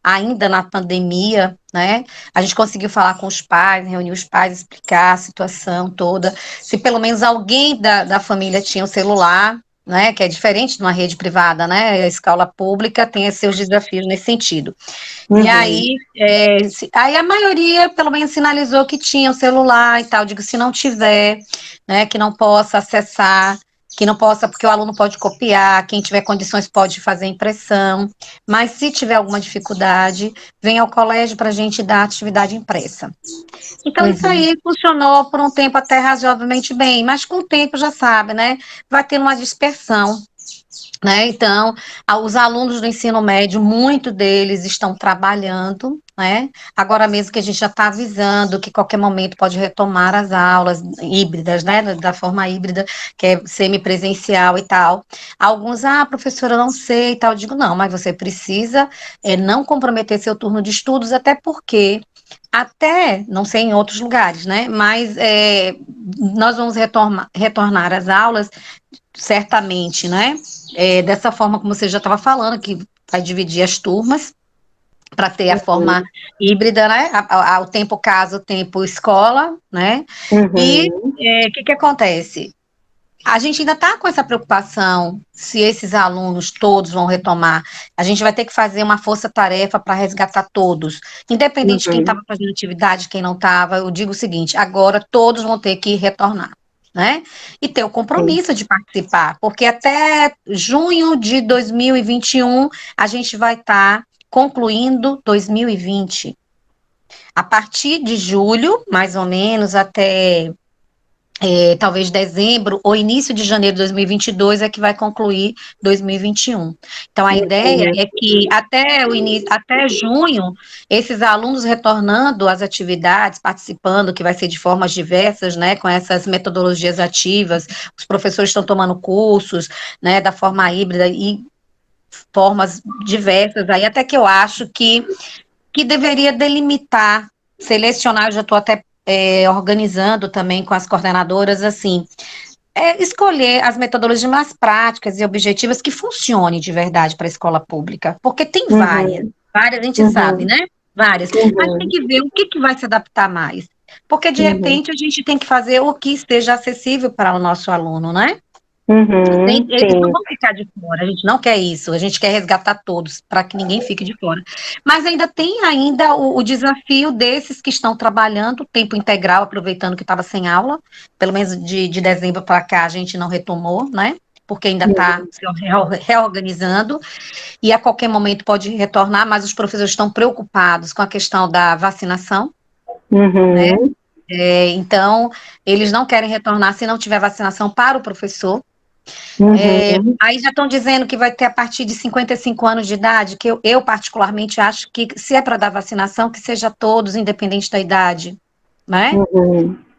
ainda na pandemia, né? A gente conseguiu falar com os pais, reunir os pais, explicar a situação toda. Se pelo menos alguém da família tinha o celular, né? Que é diferente de uma rede privada, né? A escola pública tem seus desafios nesse sentido. E Uhum. aí, aí a maioria, pelo menos, sinalizou que tinha o celular e tal. Digo, se não tiver, né, que não possa acessar, que não possa, porque o aluno pode copiar, quem tiver condições pode fazer impressão, mas se tiver alguma dificuldade, vem ao colégio para a gente dar atividade impressa. Então, isso Uhum. aí funcionou por um tempo até razoavelmente bem, mas com o tempo, já sabe, né, vai tendo uma dispersão, né? Então, os alunos do ensino médio, muito deles estão trabalhando, né? Agora mesmo que a gente já está avisando que qualquer momento pode retomar as aulas híbridas, né? Da forma híbrida, que é semipresencial e tal. Alguns, professora, eu não sei e tal. Eu digo, não, mas você precisa não comprometer seu turno de estudos, até porque até, não sei em outros lugares, né? Mas nós vamos retornar às aulas certamente, né? Dessa forma como você já estava falando, que vai dividir as turmas para ter a forma híbrida, né? O tempo casa, o tempo escola, né? E Uhum. o que acontece? A gente ainda está com essa preocupação se esses alunos todos vão retomar. A gente vai ter que fazer uma força-tarefa para resgatar todos, independente de quem Uhum. estava fazendo atividade, quem não estava. Eu digo o seguinte: agora todos vão ter que retornar, né? E ter o Sim. compromisso de participar, porque até junho de 2021 a gente vai estar concluindo 2020. A partir de julho, mais ou menos, até talvez dezembro ou início de janeiro de 2022 é que vai concluir 2021. Então, a ideia Uhum. é que até o início, até junho, esses alunos retornando às atividades, participando, que vai ser de formas diversas, né, com essas metodologias ativas, os professores estão tomando cursos, né, da forma híbrida e formas diversas, aí até que eu acho que deveria delimitar, selecionar, eu já estou até organizando também com as coordenadoras, assim, escolher as metodologias mais práticas e objetivas que funcionem de verdade para a escola pública, porque tem várias a gente sabe, né? Várias, mas tem que ver o que vai se adaptar mais, porque de repente a gente tem que fazer o que esteja acessível para o nosso aluno, né? Eles não vão ficar de fora, a gente não quer isso, a gente quer resgatar todos, para que ninguém fique de fora. Mas ainda tem o desafio desses que estão trabalhando tempo integral, aproveitando que estava sem aula, pelo menos de dezembro para cá a gente não retomou, né? Porque ainda está se reorganizando, e a qualquer momento pode retornar, mas os professores estão preocupados com a questão da vacinação, né? Então, eles não querem retornar se não tiver vacinação para o professor. Aí já estão dizendo que vai ter a partir de 55 anos de idade, que eu particularmente acho que se é para dar vacinação, que seja todos, independente da idade, né?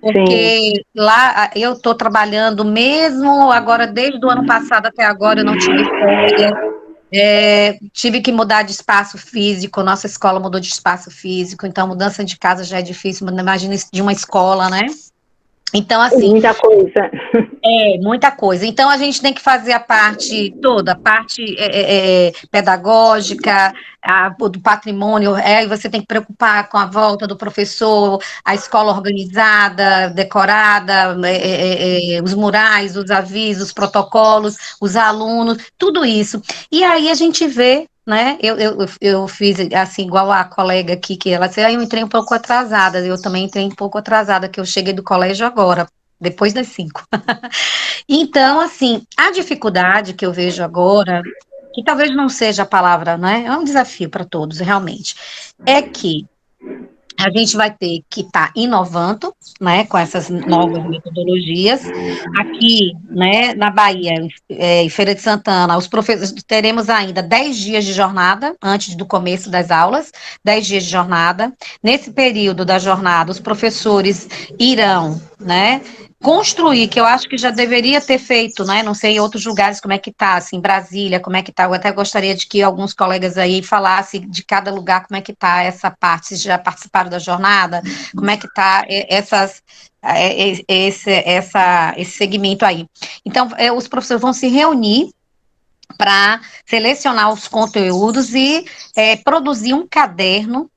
Porque lá eu estou trabalhando mesmo, agora desde o ano passado até agora eu não tive férias, tive que mudar de espaço físico, nossa escola mudou de espaço físico, então mudança de casa já é difícil, imagina isso de uma escola, né? Então, assim... Muita coisa. Muita coisa. Então, a gente tem que fazer a parte toda, a parte pedagógica, do patrimônio, e você tem que preocupar com a volta do professor, a escola organizada, decorada, os murais, os avisos, os protocolos, os alunos, tudo isso. E aí a gente vê, né, eu fiz assim, igual a colega aqui, que ela disse, eu entrei um pouco atrasada, eu também entrei um pouco atrasada, que eu cheguei do colégio agora, depois das 5. Então, assim, a dificuldade que eu vejo agora, que talvez não seja a palavra, né? É um desafio para todos, realmente, é que a gente vai ter que estar inovando, né, com essas novas metodologias. Aqui, né, na Bahia, em Feira de Santana, os professores teremos ainda 10 dias de jornada, antes do começo das aulas, 10 dias de jornada. Nesse período da jornada, os professores irão, né, construir, que eu acho que já deveria ter feito, né? Não sei em outros lugares como é que tá, assim, Brasília, como é que tá. Eu até gostaria de que alguns colegas aí falassem de cada lugar como é que tá essa parte, se já participaram da jornada, como é que tá esse segmento aí. Então, os professores vão se reunir para selecionar os conteúdos e produzir um caderno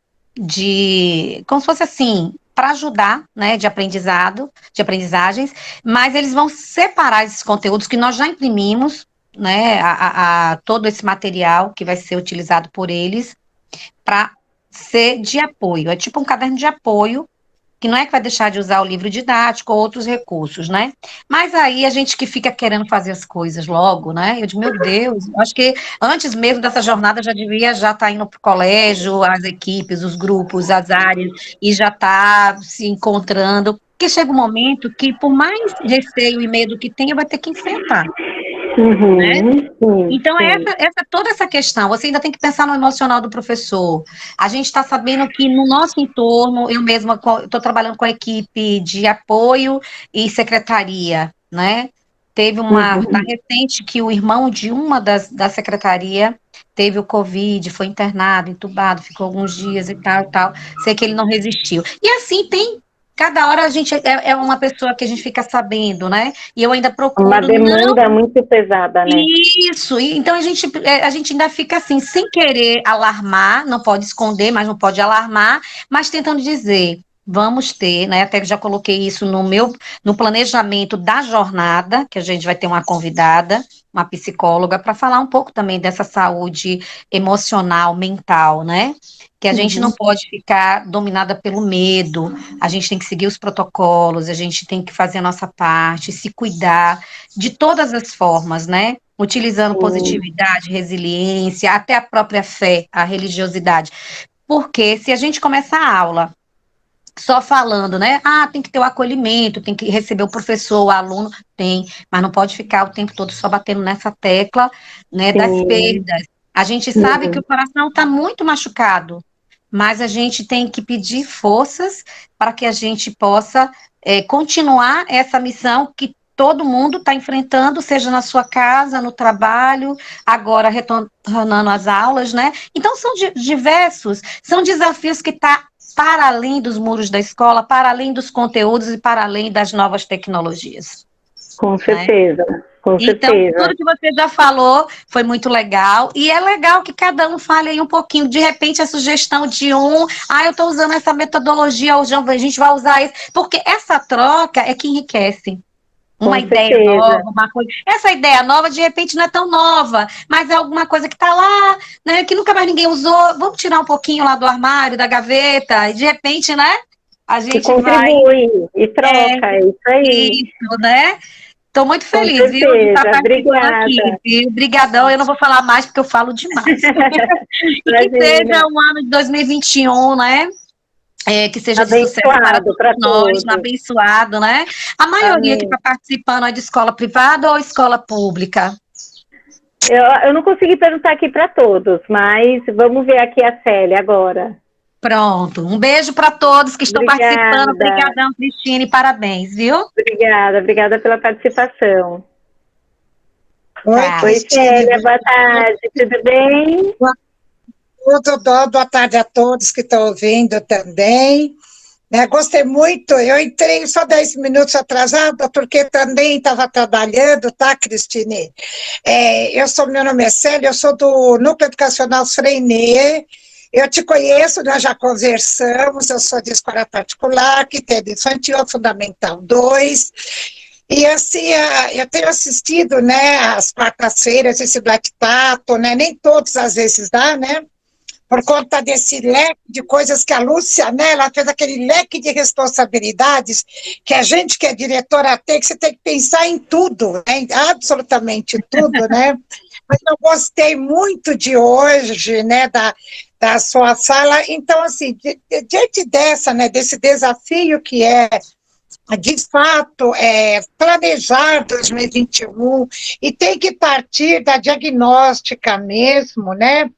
como se fosse assim, para ajudar, né, de aprendizagens, mas eles vão separar esses conteúdos que nós já imprimimos, né, todo esse material que vai ser utilizado por eles, para ser de apoio. É tipo um caderno de apoio, que não é que vai deixar de usar o livro didático ou outros recursos, né? Mas aí a gente que fica querendo fazer as coisas logo, né? Eu digo, meu Deus, acho que antes mesmo dessa jornada já devia estar indo para o colégio, as equipes, os grupos, as áreas, e já está se encontrando, porque chega um momento que, por mais receio e medo que tenha, vai ter que enfrentar. Né? Então, toda essa questão, você ainda tem que pensar no emocional do professor. A gente está sabendo que no nosso entorno, eu mesma estou trabalhando com a equipe de apoio e secretaria, né? Teve tá recente que o irmão de uma da secretaria teve o Covid, foi internado, entubado, ficou alguns dias e tal, e tal. Sei que ele não resistiu. E assim cada hora a gente é uma pessoa que a gente fica sabendo, né? E eu ainda procuro... Uma demanda muito pesada, né? Isso, então a gente ainda fica assim, sem querer alarmar, não pode esconder, mas não pode alarmar, mas tentando dizer, vamos ter, né? Até que já coloquei isso no planejamento da jornada, que a gente vai ter uma convidada, uma psicóloga, para falar um pouco também dessa saúde emocional, mental, né? Que a gente não pode ficar dominada pelo medo, a gente tem que seguir os protocolos, a gente tem que fazer a nossa parte, se cuidar de todas as formas, né? Utilizando positividade, resiliência, até a própria fé, a religiosidade. Porque se a gente começar a aula só falando, né? Tem que ter o acolhimento, tem que receber o professor, o aluno, mas não pode ficar o tempo todo só batendo nessa tecla, né, das perdas. A gente sabe que o coração está muito machucado, mas a gente tem que pedir forças para que a gente possa continuar essa missão que todo mundo está enfrentando, seja na sua casa, no trabalho, agora retornando às aulas, né? Então, são diversos, são desafios que estão para além dos muros da escola, para além dos conteúdos e para além das novas tecnologias. Com né? certeza, com Então, certeza. tudo que você já falou foi muito legal, e é legal que cada um fale aí um pouquinho, de repente a sugestão de eu estou usando essa metodologia, hoje a gente vai usar isso, porque essa troca é que enriquece. Uma Com ideia certeza. nova, uma coisa. Essa ideia nova, de repente, não é tão nova, mas é alguma coisa que está lá, né? Que nunca mais ninguém usou. Vamos tirar um pouquinho lá do armário, da gaveta, e de repente, né? A Que gente vai. contribui e troca, é isso aí. Isso, né? Estou muito Com feliz, viu, de estar certeza. participando aqui, Obrigada. viu? Obrigadão, eu não vou falar mais porque eu falo demais. E que seja Imagina. um ano de 2021, né? Que seja de sucesso para Abençoado para todos nós, todos. um abençoado, né? A maioria que Amém. está participando é de escola privada ou escola pública? Eu não consegui perguntar aqui para todos, mas vamos ver aqui a Célia agora. Pronto. Um beijo para todos que estão participando. Obrigada. Obrigadão, Cristine. Parabéns, viu? Obrigada pela participação. Oi, Tá. Oi, Cristina. Célia, boa tarde, tudo bem? Tudo bom? Boa tarde a todos que estão ouvindo também. Gostei muito, eu entrei só 10 minutos atrasada, porque também estava trabalhando, tá, Cristine? Meu nome é Célia, eu sou do Núcleo Educacional Freinet. Eu te conheço, nós já conversamos, eu sou de escola particular, que tem do infantil ao Fundamental 2. E assim, eu tenho assistido, né, às quartas-feiras, esse bate-papo, né, nem todos às vezes dá, né, por conta desse leque de coisas que a Lúcia, né, ela fez aquele leque de responsabilidades que a gente que é diretora tem, que você tem que pensar em tudo, né, absolutamente tudo, né, mas eu gostei muito de hoje, né, da sua fala. Então, assim, diante dessa, né, desse desafio que é, de fato, planejar 2021 e tem que partir da diagnóstica mesmo, né?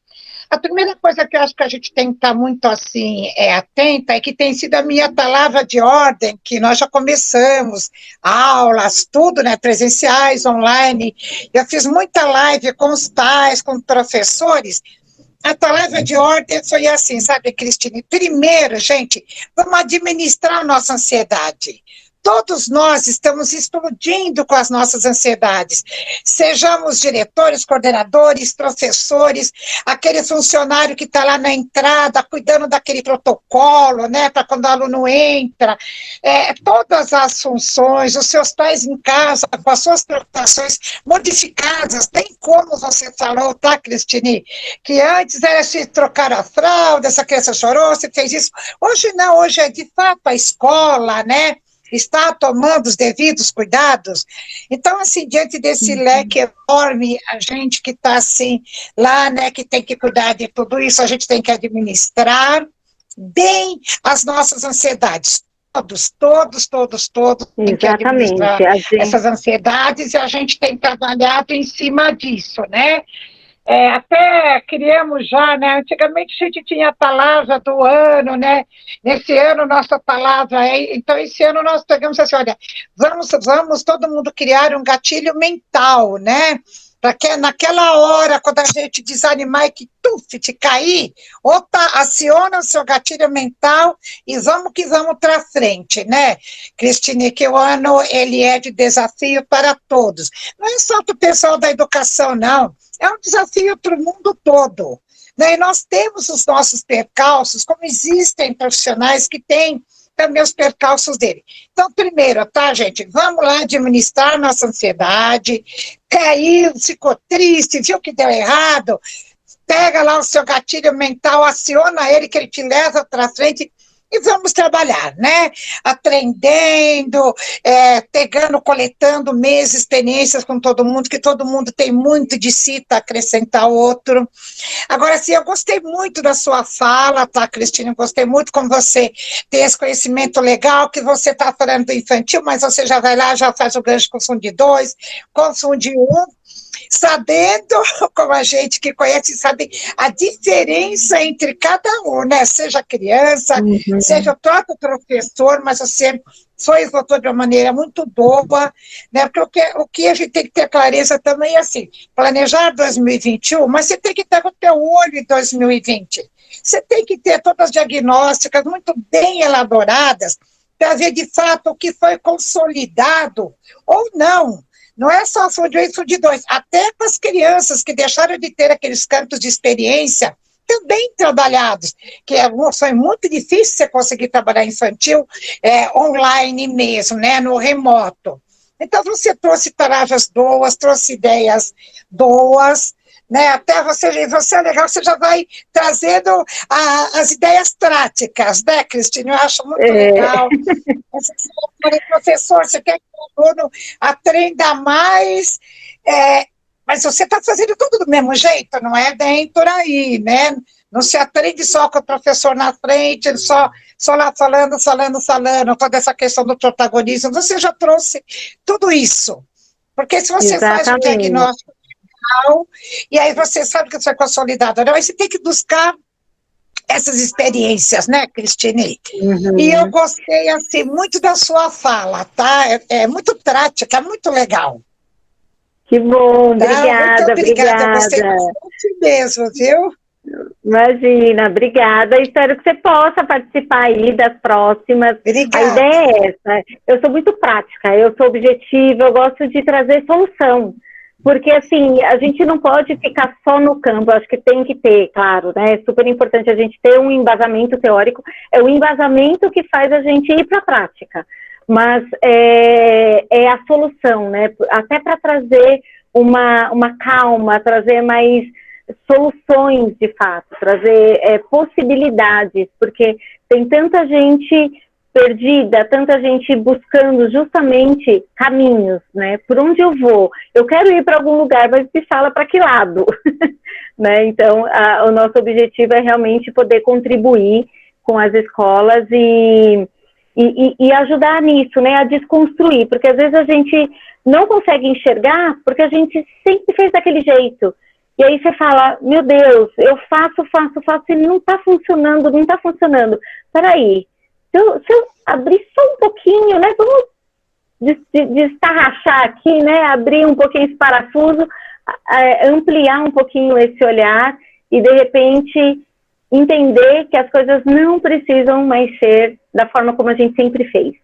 A primeira coisa que eu acho que a gente tem que estar muito assim atenta é que tem sido a minha palavra de ordem, que nós já começamos aulas, tudo, né, presenciais, online. Eu fiz muita live com os pais, com professores. A palavra de ordem foi assim, sabe, Cristine? Primeiro, gente, vamos administrar a nossa ansiedade. Todos nós estamos explodindo com as nossas ansiedades. Sejamos diretores, coordenadores, professores, aquele funcionário que está lá na entrada, cuidando daquele protocolo, né, para quando o aluno entra. Todas as funções, os seus pais em casa, com as suas preocupações modificadas. Tem como você falou, tá, Cristine? Que antes era se trocar a fralda, essa criança chorou, você fez isso. Hoje não, hoje é de fato a escola, né? Está tomando os devidos cuidados. Então, assim, diante desse leque enorme, a gente que está, assim, lá, né, que tem que cuidar de tudo isso, a gente tem que administrar bem as nossas ansiedades. Todos têm que administrar essas ansiedades, e a gente tem trabalhado em cima disso, né? Até criamos já, né? Antigamente a gente tinha a palavra do ano, né? Nesse ano, nossa palavra então esse ano nós pegamos assim, olha, vamos todo mundo criar um gatilho mental, né? Para que naquela hora, quando a gente desanimar e que te cair, aciona o seu gatilho mental e vamos para frente, né? Cristine, que o ano ele é de desafio para todos. Não é só para o pessoal da educação, não. É um desafio para o mundo todo, né? E nós temos os nossos percalços, como existem profissionais que têm também os percalços dele. Então, primeiro, tá, gente? Vamos lá administrar nossa ansiedade. Caiu, ficou triste, viu que deu errado. Pega lá o seu gatilho mental, aciona ele, que ele te leva para frente. E vamos trabalhar, né? Aprendendo, pegando, coletando experiências com todo mundo, que todo mundo tem muito de si para acrescentar outro. Agora, sim, eu gostei muito da sua fala, tá, Cristina? Eu gostei muito como você tem esse conhecimento legal, que você está falando do infantil, mas você já vai lá, já faz o gancho, confunde 2, confunde 1, sabendo, como a gente que conhece, sabe a diferença entre cada um, né? Seja criança, seja o próprio professor, mas você foi executor de uma maneira muito boa, né? Porque o que a gente tem que ter clareza também é assim, planejar 2021, mas você tem que estar com o teu olho em 2020. Você tem que ter todas as diagnósticas muito bem elaboradas, para ver de fato o que foi consolidado ou não. Não é só isso de dois, até para as crianças que deixaram de ter aqueles campos de experiência, também trabalhados, que foi muito difícil você conseguir trabalhar infantil online mesmo, né, no remoto. Então, você trouxe tarefas boas, trouxe ideias boas, né? Até você é legal, você já vai trazendo as ideias práticas, né, Cristina? Eu acho muito legal. Professor, você quer que o aluno aprenda mais, mas você está fazendo tudo do mesmo jeito, não é bem por aí, né? Não se aprende só com o professor na frente, só lá falando, toda essa questão do protagonismo. Você já trouxe tudo isso. Porque se você faz um diagnóstico final, e aí você sabe que isso é consolidado, não, aí você tem que buscar essas experiências, né, Cristine? Uhum. E eu gostei, assim, muito da sua fala, tá? É muito prática, é muito legal. Que bom, tá? Obrigada. Muito obrigada, eu gostei bastante mesmo, viu? Imagina, obrigada. Espero que você possa participar aí das próximas. Obrigada. A ideia é essa. Eu sou muito prática, eu sou objetiva, eu gosto de trazer solução. Porque, assim, a gente não pode ficar só no campo, acho que tem que ter, claro, né? É super importante a gente ter um embasamento teórico, é o embasamento que faz a gente ir para a prática. Mas é a solução, né? Até para trazer uma calma, trazer mais soluções, de fato, trazer possibilidades, porque tem tanta gente perdida, tanta gente buscando justamente caminhos, né? Por onde eu vou? Eu quero ir para algum lugar, mas me fala para que lado, né? Então, o nosso objetivo é realmente poder contribuir com as escolas e ajudar nisso, né? A desconstruir, porque às vezes a gente não consegue enxergar porque a gente sempre fez daquele jeito. E aí você fala, meu Deus, eu faço, e não está funcionando. Peraí, se eu abrir só um pouquinho, né, vamos destarrachar aqui, né, abrir um pouquinho esse parafuso, ampliar um pouquinho esse olhar e, de repente, entender que as coisas não precisam mais ser da forma como a gente sempre fez.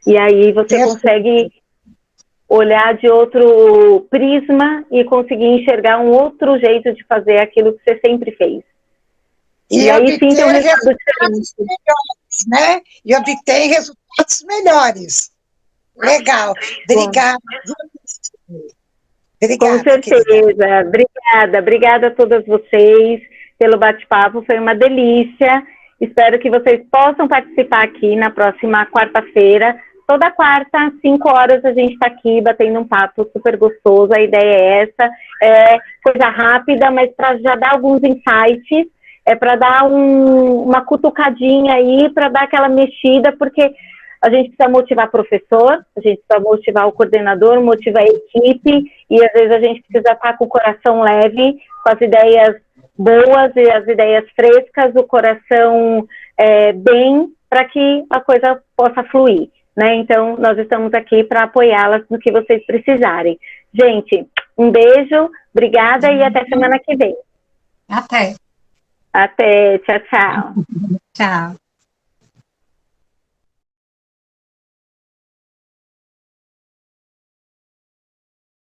E aí você consegue olhar de outro prisma e conseguir enxergar um outro jeito de fazer aquilo que você sempre fez. E aí sim tem um resultado diferente. Melhores, né? E obter resultados melhores. Legal. Obrigada. Com certeza. Querida. Obrigada a todas vocês pelo bate-papo, foi uma delícia. Espero que vocês possam participar aqui na próxima quarta-feira. Toda quarta, às 5 horas, a gente está aqui batendo um papo super gostoso. A ideia é essa, coisa rápida, mas para já dar alguns insights, para dar uma cutucadinha aí, para dar aquela mexida, porque a gente precisa motivar o professor, a gente precisa motivar o coordenador, motivar a equipe, e às vezes a gente precisa estar com o coração leve, com as ideias boas e as ideias frescas, o coração bem, para que a coisa possa fluir. Né? Então, nós estamos aqui para apoiá-las no que vocês precisarem. Gente, um beijo, obrigada e até semana que vem. Até. Até, tchau, tchau. Tchau.